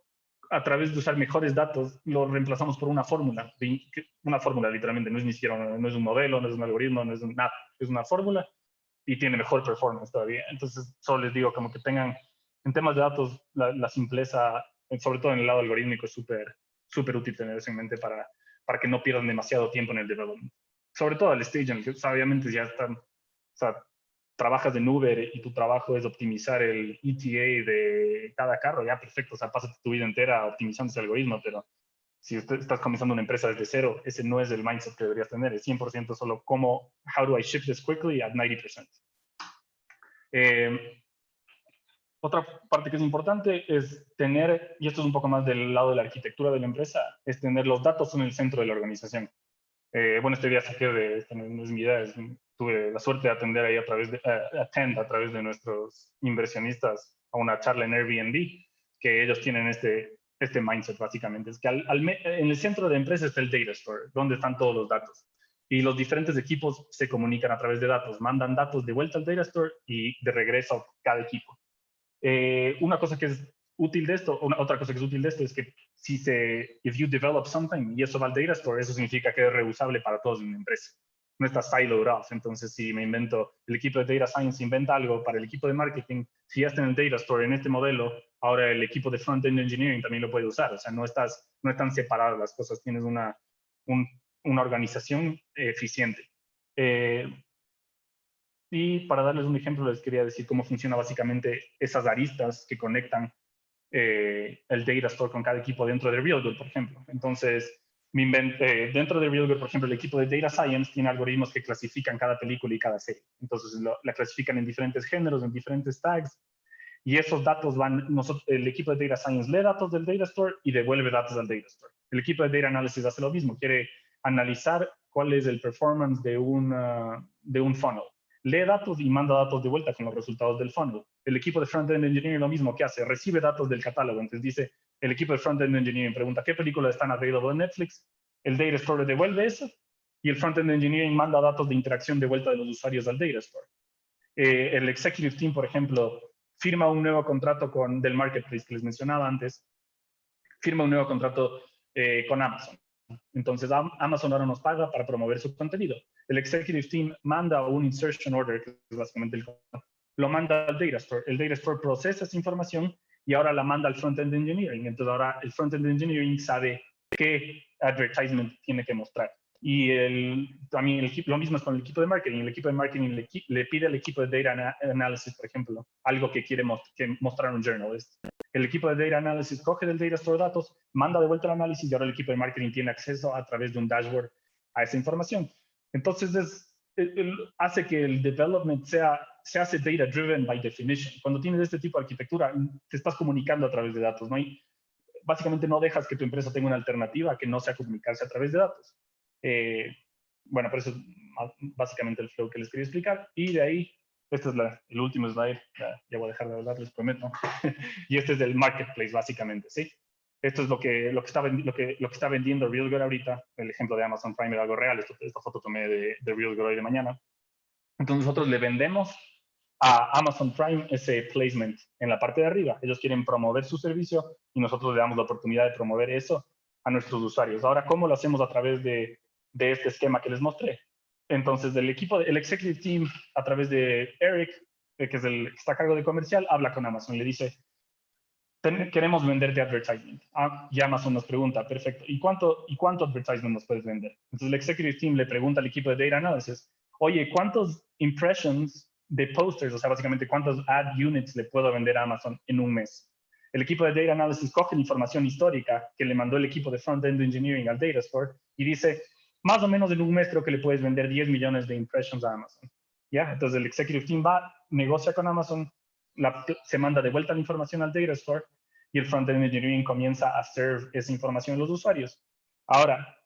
a través de usar mejores datos, lo reemplazamos por una fórmula literalmente, no es ni siquiera, no es un modelo, no es un algoritmo, no es nada, es una fórmula y tiene mejor performance todavía. Entonces, solo les digo como que tengan, en temas de datos, la simpleza, sobre todo en el lado algorítmico, es súper útil tener eso en mente para que no pierdan demasiado tiempo en el development. Sobre todo al stage en el que obviamente ya están, o sea, trabajas en Uber y tu trabajo es optimizar el ETA de cada carro, ya perfecto, o sea, pásate tu vida entera optimizando ese algoritmo, pero si estás comenzando una empresa desde cero, ese no es el mindset que deberías tener, es 100% solo how do I ship this quickly at 90%. Otra parte que es importante es tener, y esto es un poco más del lado de la arquitectura de la empresa, es tener los datos en el centro de la organización. Bueno, este día saqué esta no es mi idea, tuve la suerte de atender ahí a través de nuestros inversionistas a una charla en Airbnb, que ellos tienen este mindset básicamente, es que en el centro de la empresa está el data store, donde están todos los datos. Y los diferentes equipos se comunican a través de datos, mandan datos de vuelta al data store y de regreso a cada equipo. Una cosa que es útil de esto, otra cosa que es útil de esto es que if you develop something y eso va al data store, eso significa que es reusable para todos en la empresa. No está siloed off. Entonces, si el equipo de Data Science inventa algo para el equipo de marketing, si ya está en el data store en este modelo, ahora el equipo de front-end engineering también lo puede usar. O sea, no están separadas las cosas, tienes una organización eficiente. Y para darles un ejemplo, les quería decir cómo funciona básicamente esas aristas que conectan el data store con cada equipo dentro de RealGood, por ejemplo. Entonces, me inventé, dentro de RealGood, por ejemplo, el equipo de Data Science tiene algoritmos que clasifican cada película y cada serie. Entonces, la clasifican en diferentes géneros, en diferentes tags, y esos datos el equipo de Data Science lee datos del Data Store y devuelve datos al Data Store. El equipo de Data Analysis hace lo mismo, quiere analizar cuál es el performance de un funnel. Lee datos y manda datos de vuelta con los resultados del funnel. El equipo de Front-End Engineering lo mismo que hace, recibe datos del catálogo. Entonces dice, el equipo de Front-End Engineering pregunta qué películas están available en Netflix, el Data Store devuelve eso y el Front-End Engineering manda datos de interacción de vuelta de los usuarios al Data Store. El Executive Team, por ejemplo, firma un nuevo contrato del Marketplace que les mencionaba antes, firma un nuevo contrato con Amazon. Entonces, Amazon ahora nos paga para promover su contenido. El Executive Team manda un insertion order, que es básicamente lo manda al Data Store. El Data Store procesa esa información y ahora la manda al Front-End Engineering. Entonces, ahora el Front-End Engineering sabe qué advertisement tiene que mostrar. Y también lo mismo es con el equipo de marketing. El equipo de marketing le pide al equipo de Data Analysis, por ejemplo, algo que quiere mostrar un journalist. El equipo de Data Analysis coge del Data Store datos, manda de vuelta el análisis y ahora el equipo de marketing tiene acceso a través de un dashboard a esa información. Entonces, hace que el development se hace data driven by definition. Cuando tienes este tipo de arquitectura, te estás comunicando a través de datos. Básicamente no dejas que tu empresa tenga una alternativa que no sea comunicarse a través de datos. Bueno, por eso es básicamente el flow que les quería explicar. Y de ahí, este es el último slide. Ya voy a dejar de hablar, les prometo. Y este es del marketplace, básicamente, ¿sí? Esto es lo que está vendiendo RealGood ahorita. El ejemplo de Amazon Prime era algo real. Esta foto tomé de RealGood hoy de mañana. Entonces nosotros le vendemos a Amazon Prime ese placement en la parte de arriba. Ellos quieren promover su servicio y nosotros le damos la oportunidad de promover eso a nuestros usuarios. Ahora, ¿cómo lo hacemos a través de este esquema que les mostré? Entonces, el Executive Team, a través de Eric, que es el que está a cargo de comercial, habla con Amazon y le dice, queremos venderte advertisement. Y Amazon nos pregunta, perfecto, ¿y cuánto advertisement nos puedes vender? Entonces, el Executive Team le pregunta al equipo de Data Analysis, oye, ¿cuántos impressions de posters, o sea, básicamente cuántos ad units le puedo vender a Amazon en un mes? El equipo de Data Analysis coge la información histórica que le mandó el equipo de Front-End Engineering al Data Store y dice, más o menos en un mes creo que le puedes vender 10 millones de impressions a Amazon. ¿Ya? Entonces el Executive Team va, negocia con Amazon, se manda de vuelta la información al Data Store y el Front-End Engineering comienza a serve esa información a los usuarios. Ahora,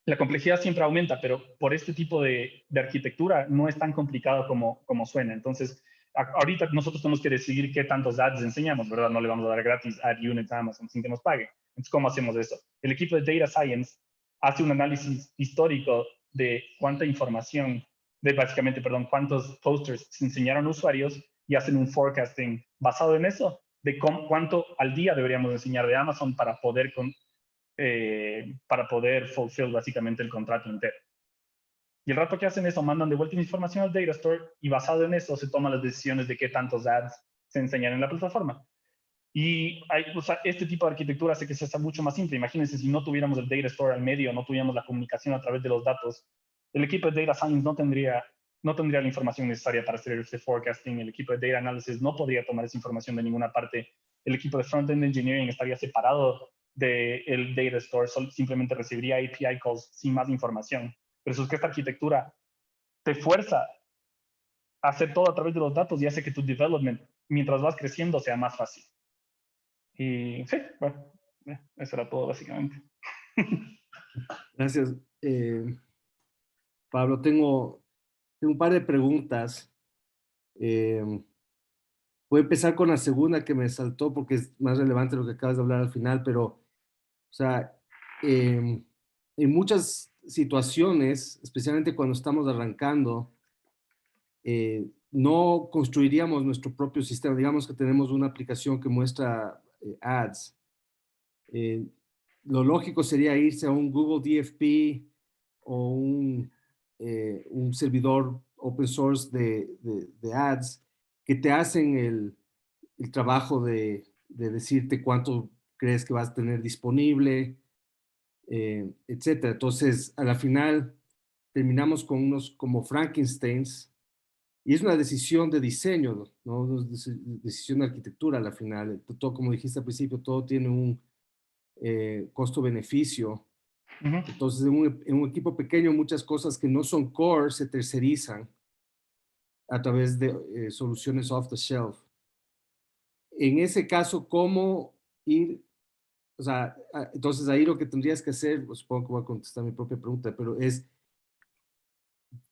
la complejidad siempre aumenta, pero por este tipo de arquitectura no es tan complicado como suena. Entonces, ahorita nosotros tenemos que decidir qué tantos ads enseñamos, ¿verdad? No le vamos a dar gratis ad units a Amazon sin que nos pague. Entonces, ¿cómo hacemos eso? El equipo de Data Science hace un análisis histórico de cuántos posters se enseñaron a usuarios y hacen un forecasting basado en eso, de cuánto al día deberíamos enseñar de Amazon para poder fulfill básicamente el contrato entero. Y el rato que hacen eso, mandan de vuelta la información al Data Store y basado en eso se toman las decisiones de qué tantos ads se enseñan en la plataforma. Y este tipo de arquitectura hace que sea mucho más simple. Imagínense si no tuviéramos el Data Store al medio, no tuviéramos la comunicación a través de los datos, el equipo de Data Science no tendría la información necesaria para hacer este forecasting, el equipo de Data Analysis no podría tomar esa información de ninguna parte, el equipo de Front-End Engineering estaría separado del Data Store, simplemente recibiría API calls sin más información. Pero eso es que esta arquitectura te fuerza a hacer todo a través de los datos y hace que tu development, mientras vas creciendo, sea más fácil. Y sí, bueno, eso era todo básicamente. Gracias. Pablo, tengo un par de preguntas. Voy a empezar con la segunda que me saltó porque es más relevante lo que acabas de hablar al final, pero, o sea, en muchas situaciones, especialmente cuando estamos arrancando, no construiríamos nuestro propio sistema. Digamos que tenemos una aplicación que muestra ads. Lo lógico sería irse a un Google DFP o un servidor open source de ads que te hacen el trabajo de decirte cuánto crees que vas a tener disponible, etcétera. Entonces, a la final, terminamos con unos como Frankensteins, y es una decisión de diseño, ¿no? Una decisión de arquitectura a la final. Todo, como dijiste al principio, todo tiene un costo-beneficio. Ujú. Entonces, en un equipo pequeño, muchas cosas que no son core se tercerizan a través de soluciones off the shelf. En ese caso, ¿cómo ir? O sea, entonces ahí lo que tendrías que hacer, pues, supongo que voy a contestar mi propia pregunta, pero es,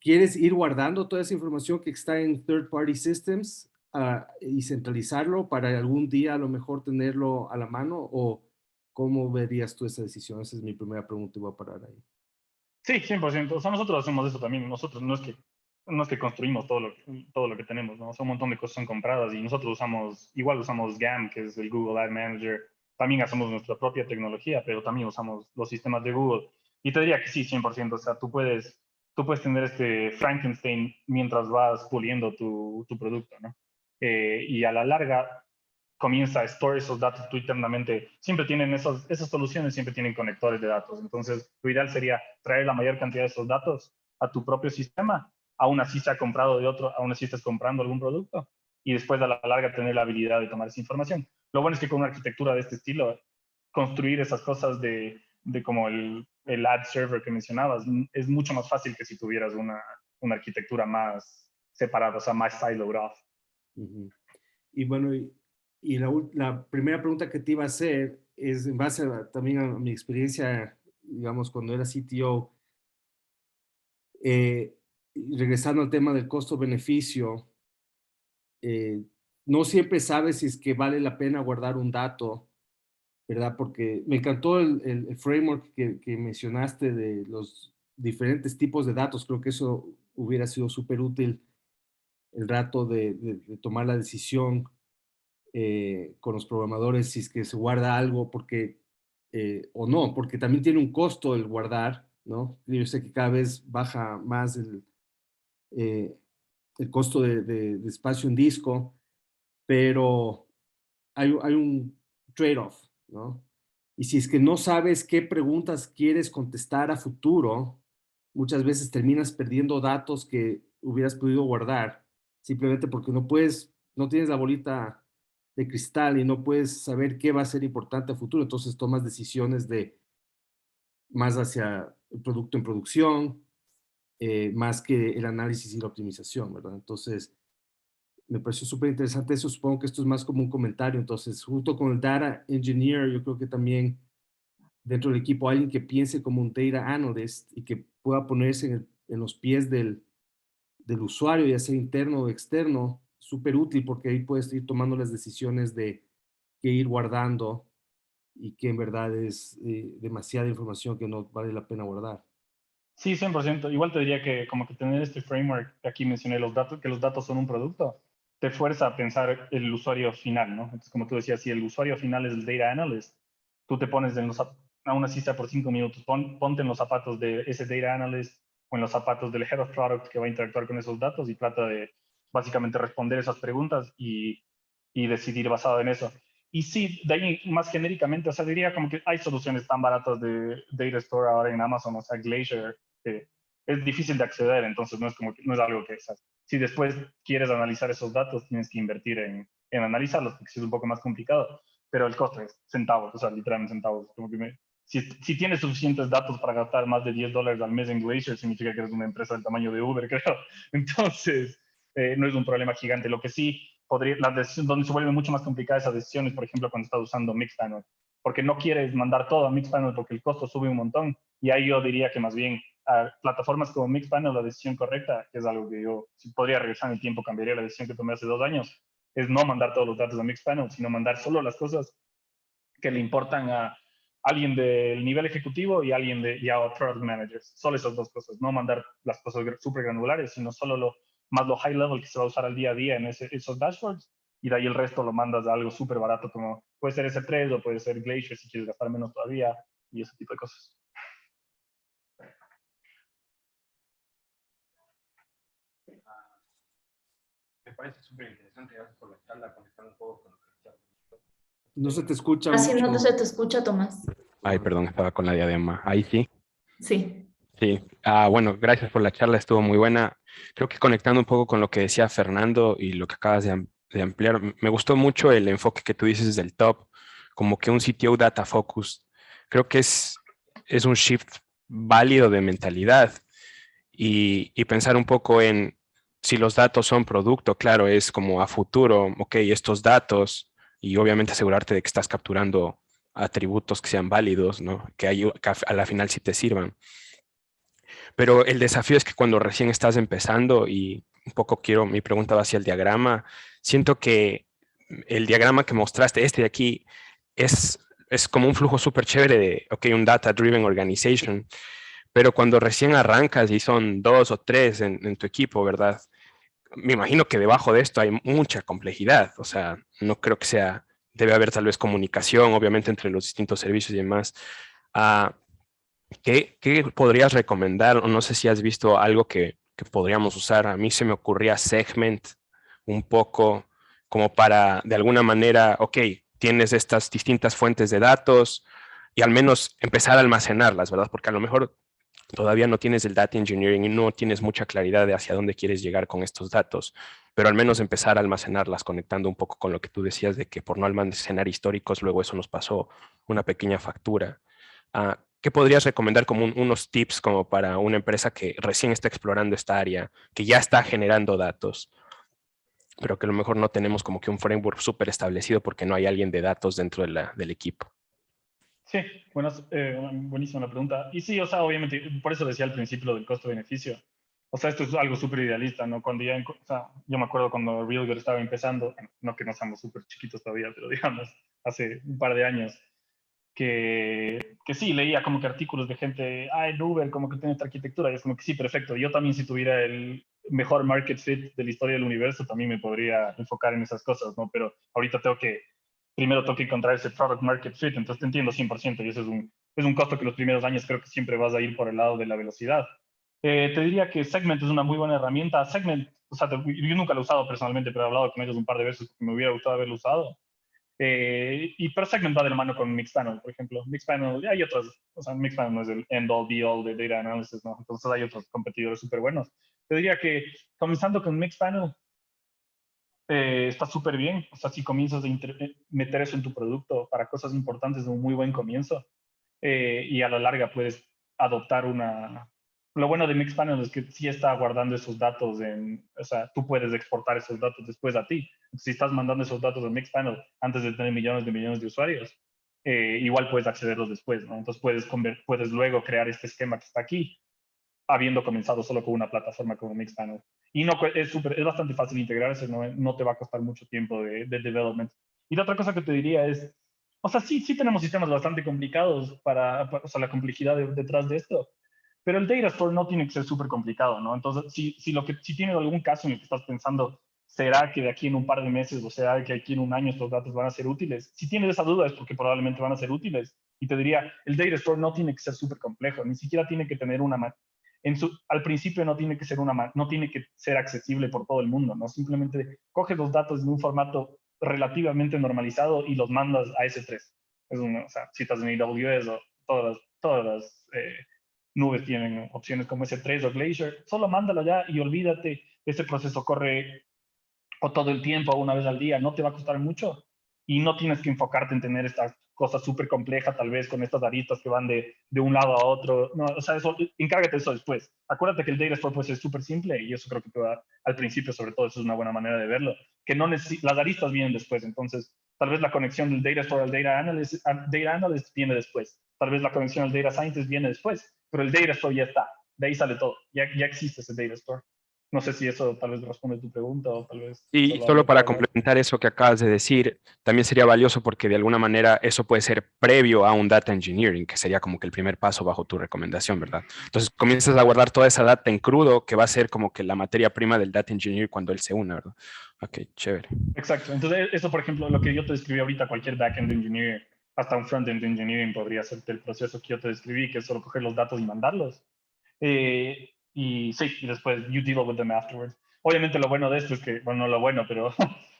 ¿quieres ir guardando toda esa información que está en third party systems y centralizarlo para algún día a lo mejor tenerlo a la mano? ¿O cómo verías tú esa decisión? Esa es mi primera pregunta y voy a parar ahí. Sí, 100%. O sea, nosotros hacemos eso también. Nosotros no es que construimos todo lo que tenemos, ¿no? O sea, un montón de cosas son compradas y nosotros igual usamos GAM, que es el Google Ad Manager. También hacemos nuestra propia tecnología, pero también usamos los sistemas de Google. Y te diría que sí, 100%. O sea, tú puedes tener este Frankenstein mientras vas puliendo tu producto, ¿no? Y a la larga comienza a store esos datos tú internamente. Siempre tienen esas soluciones, siempre tienen conectores de datos. Entonces, lo ideal sería traer la mayor cantidad de esos datos a tu propio sistema. Aún así se ha comprado de otro, aún así estás comprando algún producto y después a la larga tener la habilidad de tomar esa información. Lo bueno es que con una arquitectura de este estilo, construir esas cosas de como el ad server que mencionabas, es mucho más fácil que si tuvieras una arquitectura más separada, o sea, más siloed off. Uh-huh. Y bueno, y la primera pregunta que te iba a hacer es en base también a mi experiencia, digamos, cuando era CTO, regresando al tema del costo-beneficio, no siempre sabes si es que vale la pena guardar un dato, ¿verdad? Porque me encantó el framework que mencionaste de los diferentes tipos de datos. Creo que eso hubiera sido súper útil el rato de tomar la decisión con los programadores si es que se guarda algo porque, o no, porque también tiene un costo el guardar, ¿no? Yo sé que cada vez baja más eh, el costo de espacio en disco, pero hay un trade-off, ¿no? Y si es que no sabes qué preguntas quieres contestar a futuro, muchas veces terminas perdiendo datos que hubieras podido guardar, simplemente porque no tienes la bolita de cristal y no puedes saber qué va a ser importante a futuro, entonces tomas decisiones de más hacia el producto en producción, más que el análisis y la optimización, ¿verdad? Entonces, me pareció súper interesante eso. Supongo que esto es más como un comentario. Entonces, junto con el data engineer, yo creo que también dentro del equipo alguien que piense como un data analyst y que pueda ponerse en los pies del usuario, ya sea interno o externo, súper útil porque ahí puedes ir tomando las decisiones de qué ir guardando y que en verdad es demasiada información que no vale la pena guardar. Sí, 100%. Igual te diría que como que tener este framework que aquí mencioné, que los datos son un producto, te fuerza a pensar el usuario final, ¿no? Entonces, como tú decías, si el usuario final es el data analyst, tú te pones aún así sea por 5 minutos, ponte en los zapatos de ese data analyst o en los zapatos del head of product que va a interactuar con esos datos y trata de básicamente responder esas preguntas y decidir basado en eso. Y sí, de ahí más genéricamente, o sea, diría como que hay soluciones tan baratas de data store ahora en Amazon, o sea, Glacier, que es difícil de acceder, entonces no es como que, no es algo que, o sea, si después quieres analizar esos datos, tienes que invertir en analizarlos, porque sí es un poco más complicado, pero el costo es centavos, o sea, literalmente centavos. Como que si tienes suficientes datos para gastar más de $10 al mes en Glacier, significa que eres una empresa del tamaño de Uber, creo. Entonces, no es un problema gigante. Lo que sí donde se vuelve mucho más complicada esas decisiones, por ejemplo, cuando estás usando Mixpanel, porque no quieres mandar todo a Mixpanel porque el costo sube un montón. Y ahí yo diría que más bien a plataformas como Mixpanel la decisión correcta, que es algo que yo, si podría regresar en el tiempo, cambiaría la decisión que tomé hace 2 años, es no mandar todos los datos a Mixpanel, sino mandar solo las cosas que le importan a alguien del nivel ejecutivo y a product managers. Solo esas dos cosas, no mandar las cosas súper granulares, sino solo más lo high level que se va a usar al día a día en esos dashboards, y de ahí el resto lo mandas a algo súper barato, como puede ser S3 o puede ser Glacier si quieres gastar menos todavía, y ese tipo de cosas. Me parece súper interesante, gracias por la charla, conectar un poco con lo que decía. No se te escucha Así mucho. no se te escucha, Tomás. Ay, perdón, estaba con la diadema. Ahí sí. Sí. Sí. Bueno, gracias por la charla, estuvo muy buena. Creo que conectando un poco con lo que decía Fernando y lo que acabas de ampliar, me gustó mucho el enfoque que tú dices del top, como que un CTO data focus. Creo que es es un shift válido de mentalidad y pensar un poco en si los datos son producto, claro, es como a futuro, ok, estos datos y obviamente asegurarte de que estás capturando atributos que sean válidos, ¿no? Que a la final sí te sirvan. Pero el desafío es que cuando recién estás empezando y un poco mi pregunta va hacia el diagrama, siento que el diagrama que mostraste, este de aquí, es como un flujo súper chévere de, ok, un data-driven organization, pero cuando recién arrancas y son 2 o 3 en tu equipo, ¿verdad? Me imagino que debajo de esto hay mucha complejidad, o sea, no creo que sea, debe haber tal vez comunicación, obviamente, entre los distintos servicios y demás. Ah, ¿qué podrías recomendar? O no sé si has visto algo que podríamos usar. A mí se me ocurría Segment un poco como para, de alguna manera, ok, tienes estas distintas fuentes de datos y al menos empezar a almacenarlas, ¿verdad? Porque a lo mejor todavía no tienes el data engineering y no tienes mucha claridad de hacia dónde quieres llegar con estos datos, pero al menos empezar a almacenarlas, conectando un poco con lo que tú decías de que por no almacenar históricos, luego eso nos pasó una pequeña factura. ¿Qué podrías recomendar como unos tips como para una empresa que recién está explorando esta área, que ya está generando datos, pero que a lo mejor no tenemos como que un framework súper establecido porque no hay alguien de datos dentro del equipo? Sí, buenísima la pregunta. Y sí, o sea, obviamente, por eso decía al principio lo del costo-beneficio. O sea, esto es algo súper idealista, ¿no? O sea, yo me acuerdo cuando RealGirl estaba empezando, no que no seamos súper chiquitos todavía, pero digamos, hace un par de años, que sí, leía como que artículos de gente, en Uber como que tiene esta arquitectura, y es como que sí, perfecto. Yo también si tuviera el mejor market fit de la historia del universo, también me podría enfocar en esas cosas, ¿no? Pero ahorita primero tengo que encontrar ese product market fit, entonces te entiendo 100% y eso es un costo que los primeros años creo que siempre vas a ir por el lado de la velocidad. Te diría que Segment es una muy buena herramienta. Segment, o sea, yo nunca lo he usado personalmente, pero he hablado con ellos un par de veces porque me hubiera gustado haberlo usado. Pero Segment va de la mano con Mixpanel, por ejemplo. Mixpanel, hay otros, o sea, Mixpanel no es el end-all, be-all de data analysis, ¿no? Entonces hay otros competidores súper buenos. Te diría que comenzando con Mixpanel, está súper bien. O sea, si comienzas a meter eso en tu producto para cosas importantes de un muy buen comienzo, y a la larga puedes adoptar una... Lo bueno de Mixpanel es que sí está guardando esos datos o sea, tú puedes exportar esos datos después a ti. Si estás mandando esos datos a Mixpanel antes de tener millones de usuarios, igual puedes accederlos después, ¿no? Entonces puedes luego crear este esquema que está aquí, habiendo comenzado solo con una plataforma como Mixpanel. Y no, es bastante fácil integrarse, no te va a costar mucho tiempo de development. Y la otra cosa que te diría es, o sea, sí tenemos sistemas bastante complicados o sea, la complejidad detrás de esto, pero el data store no tiene que ser súper complicado, ¿no? Entonces, si tienes algún caso en el que estás pensando, ¿será que de aquí en un par de meses o será que aquí en un año estos datos van a ser útiles? Si tienes esa duda es porque probablemente van a ser útiles. Y te diría, el data store no tiene que ser súper complejo, ni siquiera tiene que tener al principio no tiene que ser no tiene que ser accesible por todo el mundo, ¿no? Simplemente coges los datos en un formato relativamente normalizado y los mandas a S3. O sea, si estás en AWS o todas las nubes tienen opciones como S3 o Glacier, solo mándalo ya y olvídate, ese proceso corre o todo el tiempo o una vez al día, no te va a costar mucho y no tienes que enfocarte en tener esta cosa súper compleja, tal vez con estas aristas que van de un lado a otro. No, o sea, encárgate de eso después. Acuérdate que el data store puede ser súper simple y eso creo que al principio, sobre todo, eso es una buena manera de verlo. Que no las aristas vienen después, entonces tal vez la conexión del data store al data analyst viene después. Tal vez la conexión al data scientist viene después, pero el data store ya está. De ahí sale todo. Ya existe ese data store. No sé si eso tal vez responde tu pregunta o tal vez Y solo solo hablo para por hablar. complementar eso que acabas de decir, también sería valioso porque de alguna manera eso puede ser previo a un data engineering, que sería como que el primer paso bajo tu recomendación, ¿verdad? Entonces comienzas a guardar toda esa data en crudo, que va a ser como que la materia prima del data engineer cuando él se una, ¿verdad? Ok, chévere. Exacto. Entonces, eso, por ejemplo, lo que yo te describí ahorita, cualquier backend engineer, hasta un frontend engineering podría hacerte el proceso que yo te describí, que es solo coger los datos y mandarlos. Y sí, y después you deal with them afterwards. Obviamente lo bueno de esto es que, bueno, no lo bueno, pero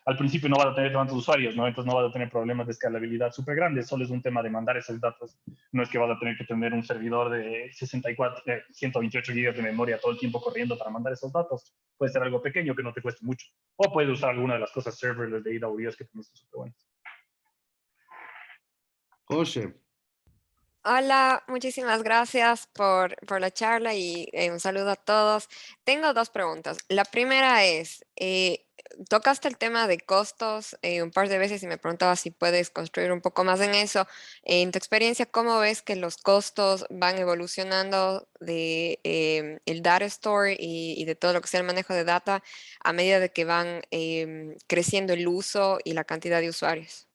al principio no vas a tener tantos usuarios, ¿no? Entonces no vas a tener problemas de escalabilidad súper grandes, solo es un tema de mandar esos datos. No es que vas a tener que tener un servidor de 128 gigas de memoria todo el tiempo corriendo para mandar esos datos. Puede ser algo pequeño que no te cueste mucho. O puedes usar alguna de las cosas serverless de AWS que también son súper buenas. José, Hola, muchísimas gracias por la charla y un saludo a todos. Tengo dos preguntas. La primera es, tocaste el tema de costos un par de veces y me preguntaba si puedes construir un poco más en eso. En tu experiencia, ¿cómo ves que los costos van evolucionando de el data store y de todo lo que sea el manejo de data a medida de que van creciendo el uso y la cantidad de usuarios?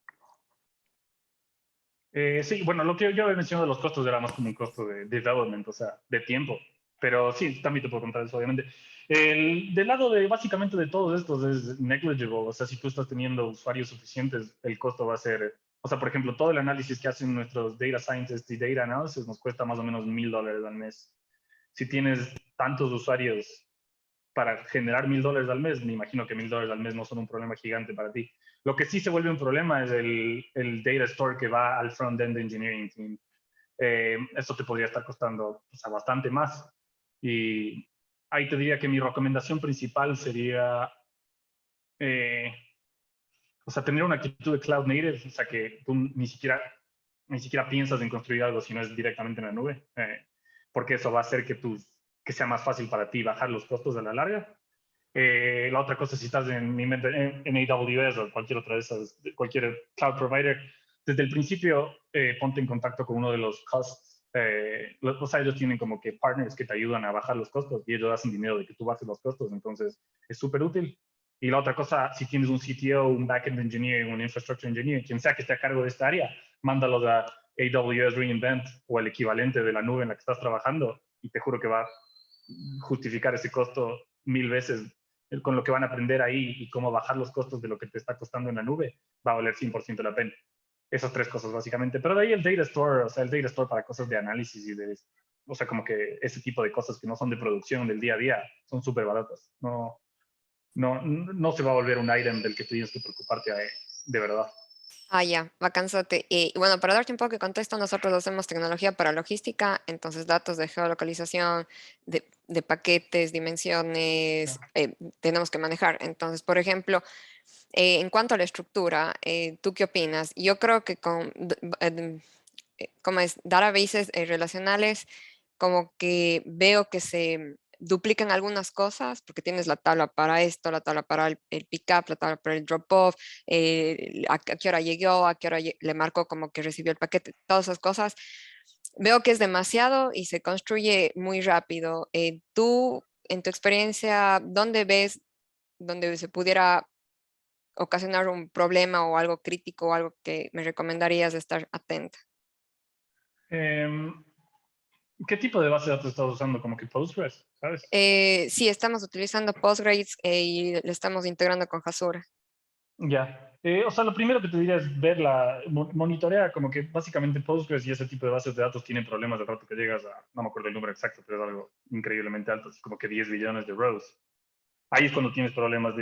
Sí, bueno, lo que yo había mencionado de los costos era más como un costo de development, o sea, de tiempo. Pero sí, también te puedo contar eso, obviamente. Del lado de básicamente de todos estos es negligible, o sea, si tú estás teniendo usuarios suficientes, el costo va a ser, o sea, por ejemplo, todo el análisis que hacen nuestros data scientists y data analysis nos cuesta más o menos $1,000 al mes. Si tienes tantos usuarios para generar $1,000 al mes, me imagino que $1,000 al mes no son un problema gigante para ti. Lo que sí se vuelve un problema es el data store que va al front-end engineering team. Esto te podría estar costando, o sea, bastante más. Y ahí te diría que mi recomendación principal sería, eh, o sea, tener una actitud de cloud native, o sea, que tú ni siquiera piensas en construir algo si no es directamente en la nube, porque eso va a hacer que sea más fácil para ti bajar los costos a la larga. La otra cosa, si estás en AWS o cualquier otra de esas, cualquier cloud provider, desde el principio ponte en contacto con uno de los costs. O sea, ellos tienen como que partners que te ayudan a bajar los costos y ellos hacen dinero de que tú bajes los costos, entonces es súper útil. Y la otra cosa, si tienes un CTO, un backend engineer, un infrastructure engineer, quien sea que esté a cargo de esta área, mándalos a AWS reInvent o el equivalente de la nube en la que estás trabajando y te juro que va a justificar ese costo 1,000 veces con lo que van a aprender ahí y cómo bajar los costos de lo que te está costando en la nube, va a valer 100% la pena. Esas tres cosas básicamente. Pero de ahí el data store, o sea, el data store para cosas de análisis y de, o sea, como que ese tipo de cosas que no son de producción del día a día, son súper baratas. No se va a volver un item del que tú tienes que preocuparte de verdad. Ah, ya, bacanzote. Y bueno, para darte un poco de contexto, nosotros hacemos tecnología para logística, entonces datos de geolocalización, de paquetes, dimensiones, tenemos que manejar. Entonces, por ejemplo, en cuanto a la estructura, ¿tú qué opinas? Yo creo que como es databases relacionales, como que veo que se duplican algunas cosas, porque tienes la tabla para esto, la tabla para el pickup, la tabla para el drop-off, a qué hora llegó, a qué hora le marcó como que recibió el paquete, todas esas cosas. Veo que es demasiado y se construye muy rápido. Tú, en tu experiencia, ¿dónde ves donde se pudiera ocasionar un problema o algo crítico o algo que me recomendarías de estar atenta? ¿Qué tipo de base de datos estás usando? Como que Postgres, ¿sabes? Sí, estamos utilizando Postgres y le estamos integrando con Hasura. Ya. O sea, lo primero que te diría es monitorea como que básicamente Postgres y ese tipo de bases de datos tienen problemas de rato que llegas a, no me acuerdo el número exacto, pero es algo increíblemente alto, así como que 10 billones de rows. Ahí es cuando tienes problemas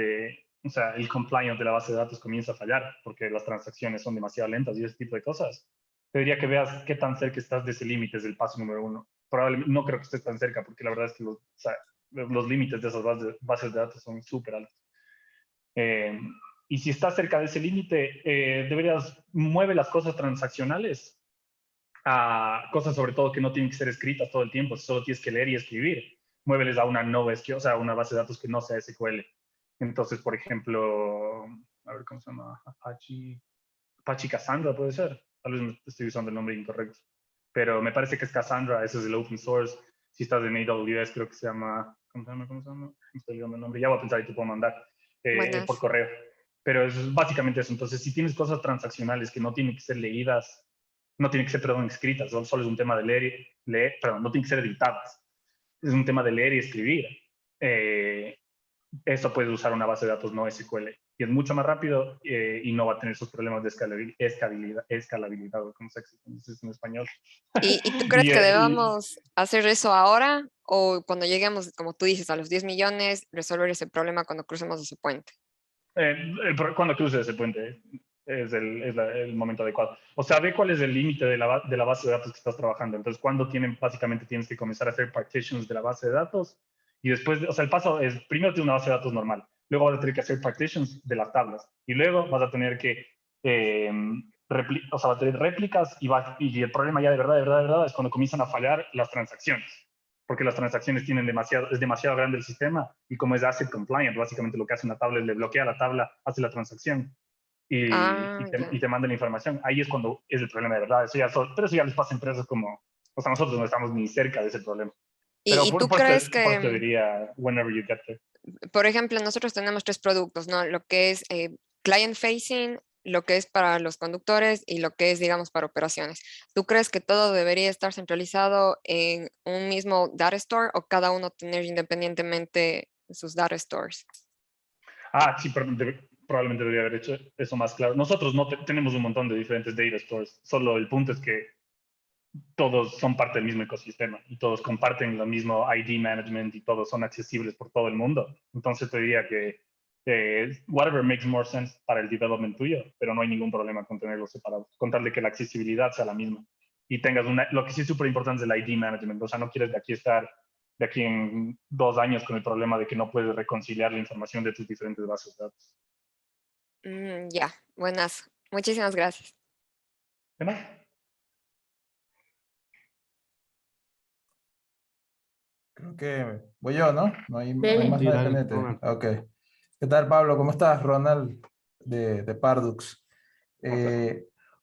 o sea, el compliance de la base de datos comienza a fallar porque las transacciones son demasiado lentas y ese tipo de cosas. Te diría que veas qué tan cerca estás de ese límite, es el paso número uno. Probablemente no creo que estés tan cerca porque la verdad es que o sea, los límites de esas bases de datos son súper altos. Eh, y si estás cerca de ese límite, deberías mueve las cosas transaccionales a cosas sobre todo que no tienen que ser escritas todo el tiempo, solo tienes que leer y escribir. Muéveles a una NoSQL, o sea, una base de datos que no sea SQL. Entonces, por ejemplo, a ver cómo se llama, Apache Cassandra puede ser. Tal vez me estoy usando el nombre incorrecto. Pero me parece que es Cassandra, ese es el open source. Si estás en AWS, creo que se llama, ¿cómo se llama? Me estoy olvidando el nombre. Ya voy a pensar y te puedo mandar por Buenas. correo. Pero es básicamente eso. Entonces, si tienes cosas transaccionales que no tienen que ser leídas, no tienen que ser, perdón, escritas, solo es un tema de perdón, no tienen que ser editadas. Es un tema de leer y escribir. Eso puedes usar una base de datos no SQL y es mucho más rápido y no va a tener esos problemas de escalabilidad como se dice en español. ¿Y tú crees y, que y, debamos hacer eso ahora o cuando lleguemos, como tú dices, a los 10 millones, resolver ese problema cuando crucemos ese puente? cuando cruces ese puente es el momento adecuado. O sea, ve cuál es el límite de la base de datos que estás trabajando. Entonces, cuando básicamente tienes que comenzar a hacer partitions de la base de datos y después, o sea, el paso es, primero tienes una base de datos normal, luego vas a tener que hacer partitions de las tablas y luego vas a tener que o sea, va a tener réplicas y el problema ya de verdad es cuando comienzan a fallar las transacciones, porque las transacciones es demasiado grande el sistema y como es asset compliant, básicamente lo que hace una tabla es le bloquea la tabla, hace la transacción y te manda la información. Ahí es cuando es el problema de verdad. Pero eso ya les pasa a empresas como, o sea, nosotros no estamos ni cerca de ese problema. Pero ¿Y tú por crees eso te que, diría, whenever you get there. por ejemplo, nosotros tenemos 3 productos, ¿no? Lo que es client facing, lo que es para los conductores y lo que es, digamos, para operaciones. ¿Tú crees que todo debería estar centralizado en un mismo data store o cada uno tener independientemente sus data stores? Sí, probablemente debería haber hecho eso más claro. Nosotros no tenemos un montón de diferentes data stores, solo el punto es que todos son parte del mismo ecosistema y todos comparten lo mismo ID management y todos son accesibles por todo el mundo. Entonces te diría que whatever makes more sense para el development tuyo, pero no hay ningún problema con tenerlos separados, con tal de que la accesibilidad sea la misma y tengas lo que sí es súper importante es el ID management, o sea, no quieres de aquí en 2 años con el problema de que no puedes reconciliar la información de tus diferentes bases de datos. Ya, buenas. Muchísimas gracias. ¿De nada? Creo que voy yo, ¿no? No hay Dele. más Sí, nadie dale, pendiente. Ronald. Ok. ¿Qué tal, Pablo? ¿Cómo estás? Ronald de Pardux.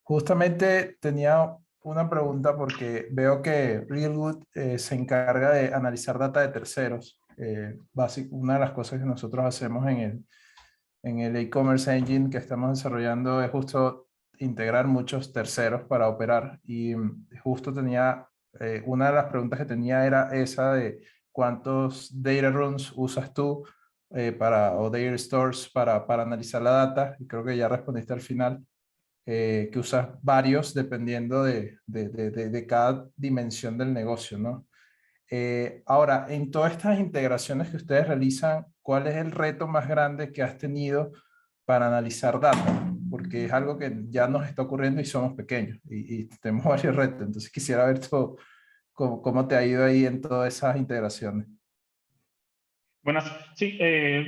Justamente tenía una pregunta porque veo que Realwood se encarga de analizar data de terceros. Una de las cosas que nosotros hacemos en el e-commerce engine que estamos desarrollando es justo integrar muchos terceros para operar. Y justo tenía, una de las preguntas que tenía era esa de cuántos data rooms usas tú o data stores para analizar la data. Y creo que ya respondiste al final, que usas varios dependiendo de cada dimensión del negocio, ¿no? Ahora, en todas estas integraciones que ustedes realizan, ¿cuál es el reto más grande que has tenido para analizar data? Porque es algo que ya nos está ocurriendo y somos pequeños y tenemos varios retos. Entonces quisiera ver cómo te ha ido ahí en todas esas integraciones. Buenas. Sí,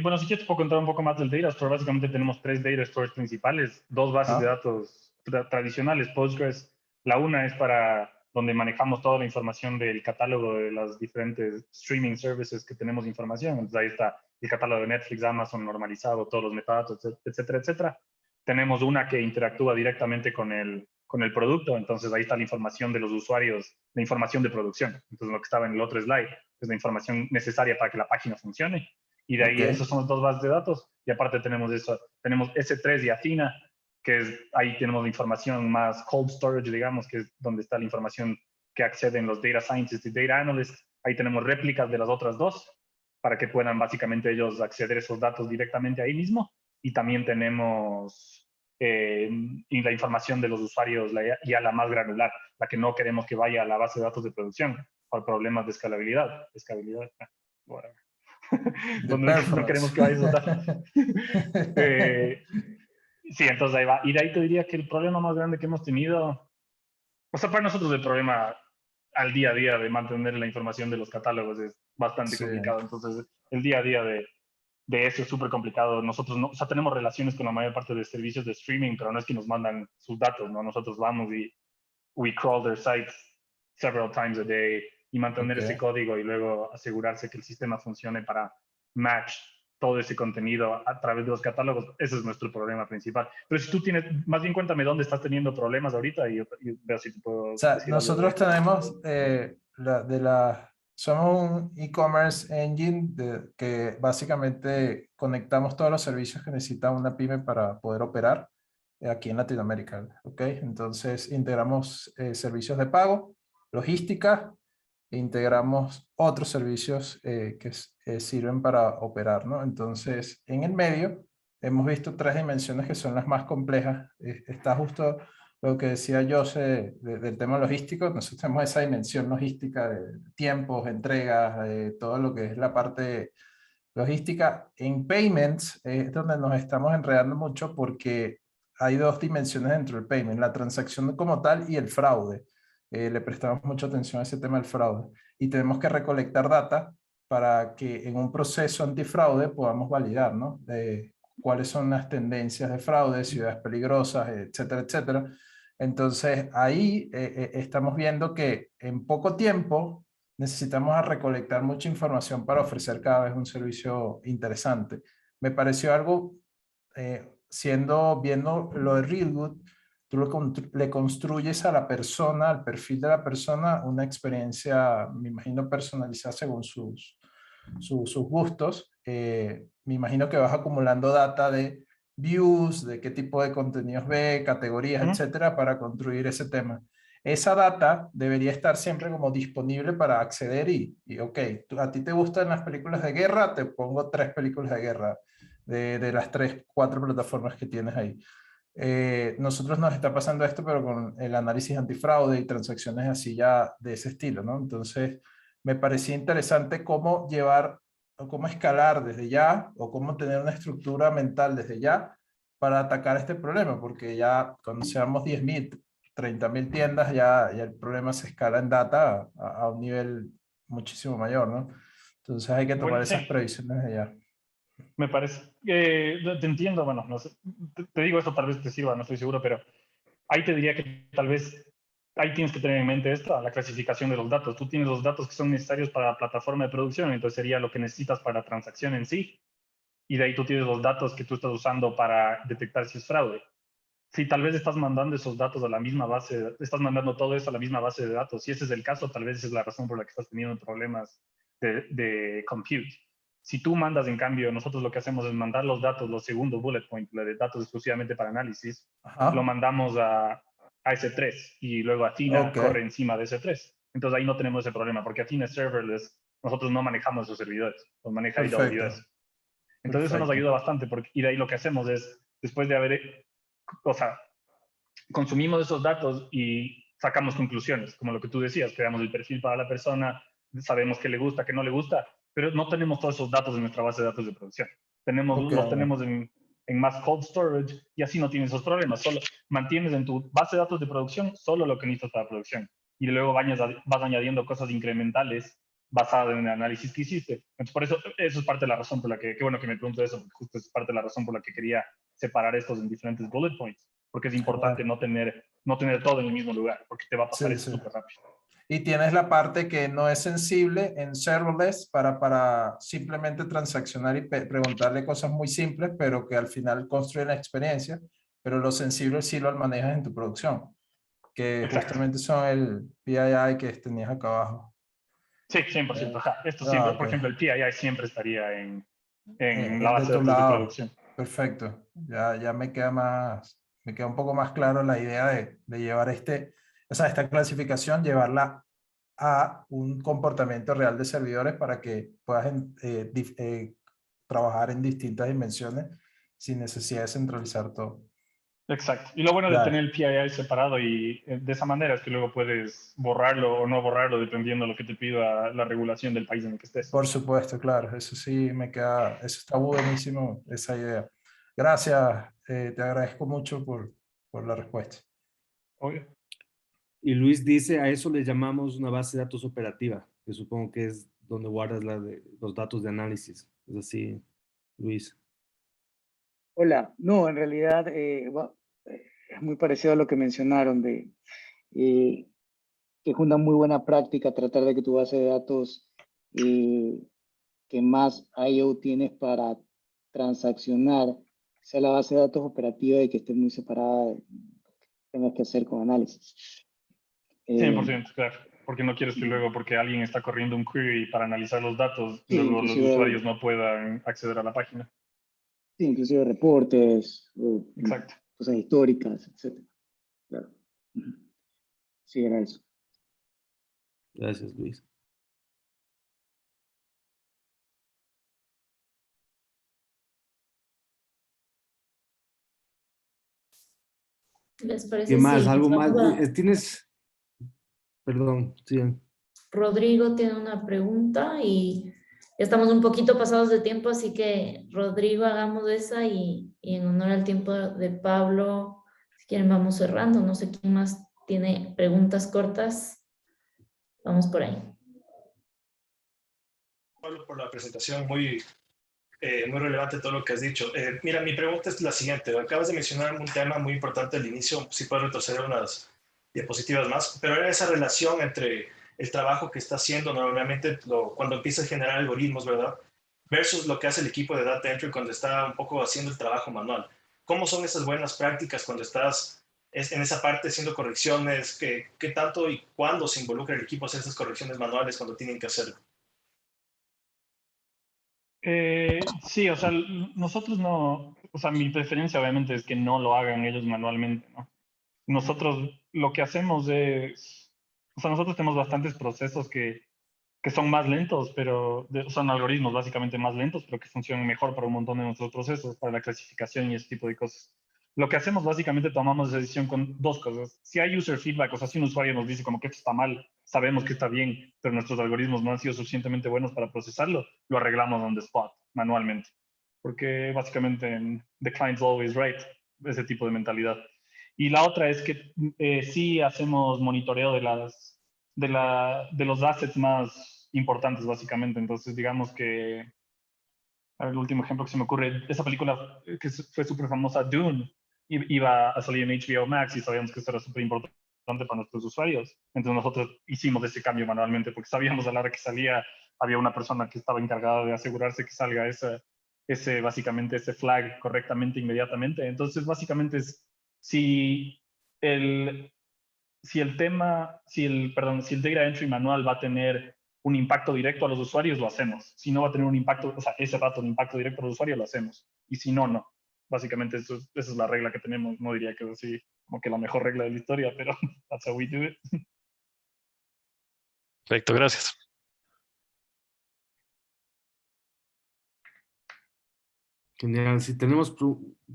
bueno, si quieres te puedo contar un poco más del data store. Básicamente tenemos 3 data stores principales, 2 bases de datos tradicionales, Postgres. La una es para donde manejamos toda la información del catálogo de las diferentes streaming services que tenemos información. Entonces ahí está el catálogo de Netflix, Amazon normalizado, todos los metadatos, etcétera, etcétera. Tenemos una que interactúa directamente con el producto, entonces ahí está la información de los usuarios, la información de producción. Entonces lo que estaba en el otro slide es la información necesaria para que la página funcione. Y de ahí, esos son los 2 bases de datos. Y aparte tenemos S3 y Athena, ahí tenemos la información más cold storage, digamos, que es donde está la información que acceden los data scientists y data analysts. Ahí tenemos réplicas de las otras 2 para que puedan básicamente ellos acceder a esos datos directamente ahí mismo. Y también tenemos y la información de los usuarios ya la más granular, la que no queremos que vaya a la base de datos de producción por problemas de escalabilidad, donde no queremos que vaya esos datos. Sí, entonces ahí va. Y de ahí te diría que el problema más grande que hemos tenido, o sea, para nosotros el problema al día a día de mantener la información de los catálogos es bastante complicado. Entonces, el día a día de eso es súper complicado. Nosotros no, o sea, tenemos relaciones con la mayor parte de servicios de streaming, pero no es que nos mandan sus datos, ¿no? Nosotros vamos y we crawl their sites several times a day y mantener ese código y luego asegurarse que el sistema funcione para match todo ese contenido a través de los catálogos. Ese es nuestro problema principal. Pero si tú tienes, más bien cuéntame dónde estás teniendo problemas ahorita y veo si te puedo O sea, decir nosotros algo tenemos somos un e-commerce engine que básicamente conectamos todos los servicios que necesita una pyme para poder operar aquí en Latinoamérica, ¿ok? Entonces integramos servicios de pago, logística, e integramos otros servicios que sirven para operar, ¿no? Entonces, en el medio hemos visto 3 dimensiones que son las más complejas. Está justo lo que decía Jose del tema logístico. Nosotros tenemos esa dimensión logística de tiempos, entregas, de todo lo que es la parte logística. En payments es donde nos estamos enredando mucho porque hay 2 dimensiones dentro del payment, la transacción como tal y el fraude. Le prestamos mucha atención a ese tema del fraude y tenemos que recolectar data para que en un proceso antifraude podamos validar, ¿no? cuáles son las tendencias de fraude, ciudades peligrosas, etcétera, etcétera. Entonces, ahí estamos viendo que en poco tiempo necesitamos recolectar mucha información para ofrecer cada vez un servicio interesante. Me pareció algo, viendo lo de Reelwood, tú le construyes a la persona, al perfil de la persona, una experiencia, me imagino, personalizada según sus gustos. Me imagino que vas acumulando data de views, de qué tipo de contenidos ve, categorías, etcétera, para construir ese tema. Esa data debería estar siempre como disponible para acceder y ok, a ti te gustan las películas de guerra, te pongo 3 películas de guerra de las 3, 4 plataformas que tienes ahí. Nosotros nos está pasando esto, pero con el análisis antifraude y transacciones así ya de ese estilo, ¿no? Entonces, me parecía interesante cómo llevar o cómo escalar desde ya o cómo tener una estructura mental desde ya para atacar este problema, porque ya cuando seamos 10.000, 30.000 tiendas, ya el problema se escala en data a un nivel muchísimo mayor, ¿no? Entonces hay que tomar Bueno, esas sí. previsiones de ya. Me parece, te entiendo, bueno, no sé, te digo esto, tal vez te sirva, no estoy seguro, pero ahí te diría que tal vez, ahí tienes que tener en mente esto, la clasificación de los datos. Tú tienes los datos que son necesarios para la plataforma de producción, entonces sería lo que necesitas para la transacción en sí, y de ahí tú tienes los datos que tú estás usando para detectar si es fraude. Si tal vez estás mandando esos datos a la misma base, estás mandando todo eso a la misma base de datos, si ese es el caso, tal vez esa es la razón por la que estás teniendo problemas de compute. Si tú mandas, en cambio, nosotros lo que hacemos es mandar los datos, los segundos bullet point, de datos exclusivamente para análisis, lo mandamos a S3 y luego Athena corre encima de S3. Entonces ahí no tenemos ese problema, porque Athena es serverless, nosotros no manejamos esos servidores, los maneja AWS. Entonces eso nos ayuda bastante, porque, y de ahí lo que hacemos es, después de haber, o sea, consumimos esos datos y sacamos conclusiones, como lo que tú decías, creamos el perfil para la persona, sabemos qué le gusta, qué no le gusta, pero no tenemos todos esos datos en nuestra base de datos de producción. Los tenemos en más cold storage y así no tienes esos problemas. Solo mantienes en tu base de datos de producción solo lo que necesitas para producción y luego vas añadiendo cosas incrementales basadas en el análisis que hiciste. Entonces, por eso es parte de la razón por la que, qué bueno que me pregunto eso, porque justo es parte de la razón por la que quería separar estos en diferentes bullet points, porque es importante no tener todo en el mismo lugar, porque te va a pasar eso súper rápido. Y tienes la parte que no es sensible en serverless para simplemente transaccionar y preguntarle cosas muy simples, pero que al final construyen la experiencia, pero lo sensible sí lo manejas en tu producción, que justamente son el PII que tenías acá abajo. Sí, 100%. Esto siempre, por ejemplo, el PII siempre estaría en la base de de tu datos de lado. producción. Perfecto. Ya me queda un poco más claro la idea de llevar esta clasificación, llevarla a un comportamiento real de servidores para que puedas trabajar en distintas dimensiones sin necesidad de centralizar todo. Exacto. Y lo bueno de tener el PII separado y de esa manera es que luego puedes borrarlo o no borrarlo dependiendo de lo que te pida la regulación del país en el que estés. Por supuesto, claro. Eso sí eso está buenísimo, esa idea. Gracias. Te agradezco mucho por la respuesta. Obvio. Y Luis dice, a eso le llamamos una base de datos operativa, que supongo que es donde guardas los datos de análisis. Es así, Luis. Hola, no, en realidad es muy parecido a lo que mencionaron que es una muy buena práctica tratar de que tu base de datos que más I/O tienes para transaccionar sea la base de datos operativa y que esté muy separada de lo que tengas que hacer con análisis. 100%, claro. Porque no quieres que luego, porque alguien está corriendo un query para analizar los datos, sí, luego los usuarios no puedan acceder a la página. Sí, inclusive reportes, exacto, cosas históricas, etc. Claro. Sí, era eso. Gracias, Luis. ¿Les parece? ¿Qué más? Sí, ¿Algo más? ¿Tienes? Perdón, sí. Rodrigo tiene una pregunta y estamos un poquito pasados de tiempo, así que Rodrigo, hagamos esa y en honor al tiempo de Pablo, si quieren vamos cerrando. No sé quién más tiene preguntas cortas. Vamos por ahí. Pablo, por la presentación muy muy relevante todo lo que has dicho. Mira, mi pregunta es la siguiente. Acabas de mencionar un tema muy importante al inicio, si puedes retroceder unas diapositivas más, pero era esa relación entre el trabajo que está haciendo normalmente cuando empieza a generar algoritmos, ¿verdad? Versus lo que hace el equipo de Data Entry cuando está un poco haciendo el trabajo manual. ¿Cómo son esas buenas prácticas cuando estás en esa parte haciendo correcciones? ¿Qué tanto y cuándo se involucra el equipo a hacer esas correcciones manuales cuando tienen que hacerlo? Sí, o sea, nosotros no, o sea, mi preferencia obviamente es que no lo hagan ellos manualmente, ¿no? Nosotros lo que hacemos es, o sea, nosotros tenemos bastantes procesos que son más lentos, pero son algoritmos básicamente más lentos, pero que funcionan mejor para un montón de nuestros procesos, para la clasificación y ese tipo de cosas. Lo que hacemos básicamente tomamos decisión con dos cosas. Si hay user feedback, o sea, si un usuario nos dice como que esto está mal, sabemos que está bien, pero nuestros algoritmos no han sido suficientemente buenos para procesarlo, lo arreglamos on the spot, manualmente. Porque básicamente the client's always right, ese tipo de mentalidad. Y la otra es que sí hacemos monitoreo de los assets más importantes, básicamente. Entonces, digamos que, a ver, el último ejemplo que se me ocurre, esa película que fue súper famosa, Dune, iba a salir en HBO Max y sabíamos que esto era súper importante para nuestros usuarios. Entonces nosotros hicimos ese cambio manualmente porque sabíamos a la hora que salía, había una persona que estaba encargada de asegurarse que salga básicamente ese flag correctamente, inmediatamente. Entonces, básicamente es, si el, si el data entry manual va a tener un impacto directo a los usuarios, lo hacemos. Si no va a tener un impacto, o sea, ese rato un impacto directo a los usuarios, lo hacemos. Y si no, no. Básicamente esa es la regla que tenemos. No diría que es así como que la mejor regla de la historia, pero that's how we do it. Perfecto, gracias. Genial. Si tenemos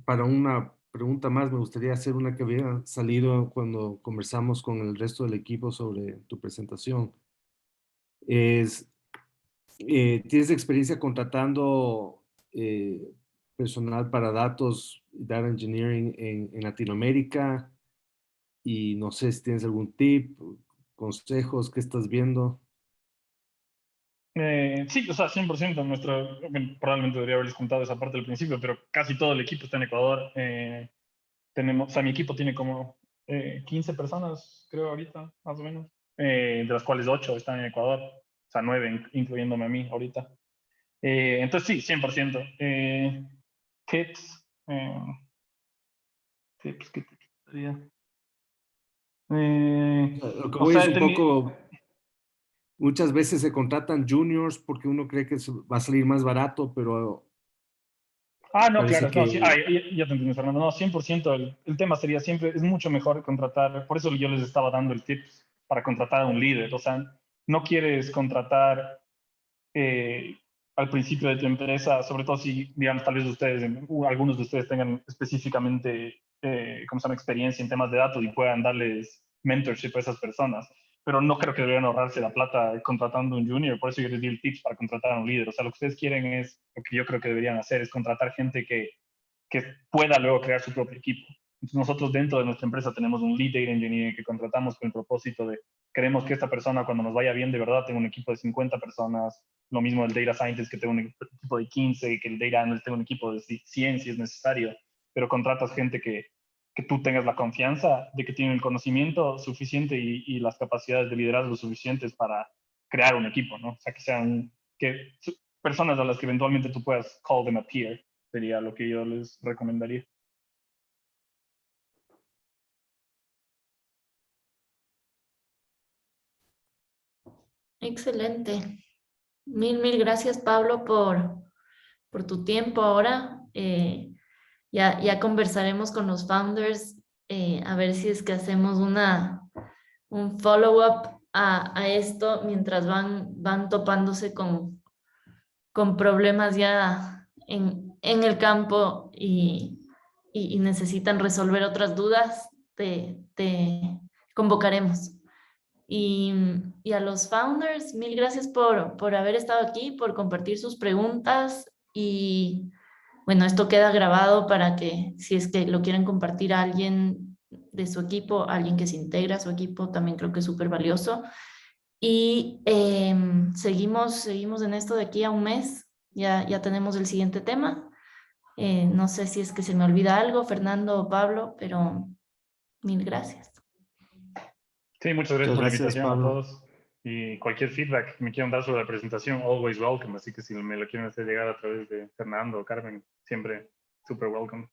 para una pregunta más, me gustaría hacer una que había salido cuando conversamos con el resto del equipo sobre tu presentación. ¿Tienes experiencia contratando personal para datos, data engineering en Latinoamérica? Y no sé si tienes algún tip, consejos que estás viendo. Sí, o sea, 100%. Probablemente debería haberles contado esa parte del principio, pero casi todo el equipo está en Ecuador. O sea, mi equipo tiene como 15 personas, creo, ahorita, más o menos, de las cuales 8 están en Ecuador, o sea, 9, incluyéndome a mí ahorita. Entonces, sí, 100%. Tips, ¿qué te diría? Lo que O voy sea, es un poco, muchas veces se contratan juniors porque uno cree que va a salir más barato, pero no, parece claro, no, sí, que... ya te entiendo, Fernando. No, 100%. El tema sería siempre, es mucho mejor contratar, por eso yo les estaba dando el tip para contratar a un líder. O sea, no quieres contratar al principio de tu empresa, sobre todo si, digamos, tal vez algunos de ustedes tengan específicamente, ¿cómo se llama?, experiencia en temas de datos y puedan darles mentorship a esas personas. Pero no creo que deberían ahorrarse la plata contratando un junior, por eso yo les di el tips para contratar a un líder. O sea, lo que ustedes quieren es, lo que yo creo que deberían hacer es contratar gente que pueda luego crear su propio equipo. Entonces nosotros dentro de nuestra empresa tenemos un lead data engineer que contratamos con el propósito de, queremos que esta persona cuando nos vaya bien de verdad tenga un equipo de 50 personas, lo mismo el data scientist que tenga un equipo de 15, que el data analyst tenga un equipo de 100 si es necesario, pero contratas gente que tú tengas la confianza de que tiene el conocimiento suficiente y las capacidades de liderazgo suficientes para crear un equipo, ¿no? O sea, que sean personas a las que eventualmente tú puedas call them a peer, sería lo que yo les recomendaría. Excelente. Mil gracias, Pablo, por tu tiempo ahora. Ya conversaremos con los founders a ver si es que hacemos un follow-up a esto mientras van topándose con problemas ya en el campo y necesitan resolver otras dudas, te convocaremos. Y a los founders, mil gracias por haber estado aquí, por compartir sus preguntas y bueno, esto queda grabado para que si es que lo quieren compartir a alguien de su equipo, alguien que se integra a su equipo, también creo que es súper valioso. Y seguimos en esto de aquí a un mes ya tenemos el siguiente tema. No sé si es que se me olvida algo, Fernando o Pablo, pero mil gracias. Sí, muchas gracias por la gracias, invitación Pablo. a todos. Y cualquier feedback que me quieran dar sobre la presentación, always welcome. Así que si me lo quieren hacer llegar a través de Fernando o Carmen, siempre super welcome.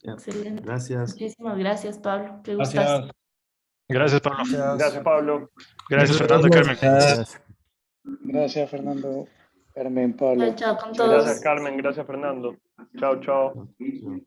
Excelente. Gracias. Muchísimas gracias, Pablo. Qué gustazo. Gracias, Pablo. Gracias. Pablo. Gracias, Fernando, Carmen. Gracias, Fernando, Carmen, Chao, Pablo. chao con Muchas todos. Gracias, Carmen. Gracias, Fernando. Chao, chao. Chao.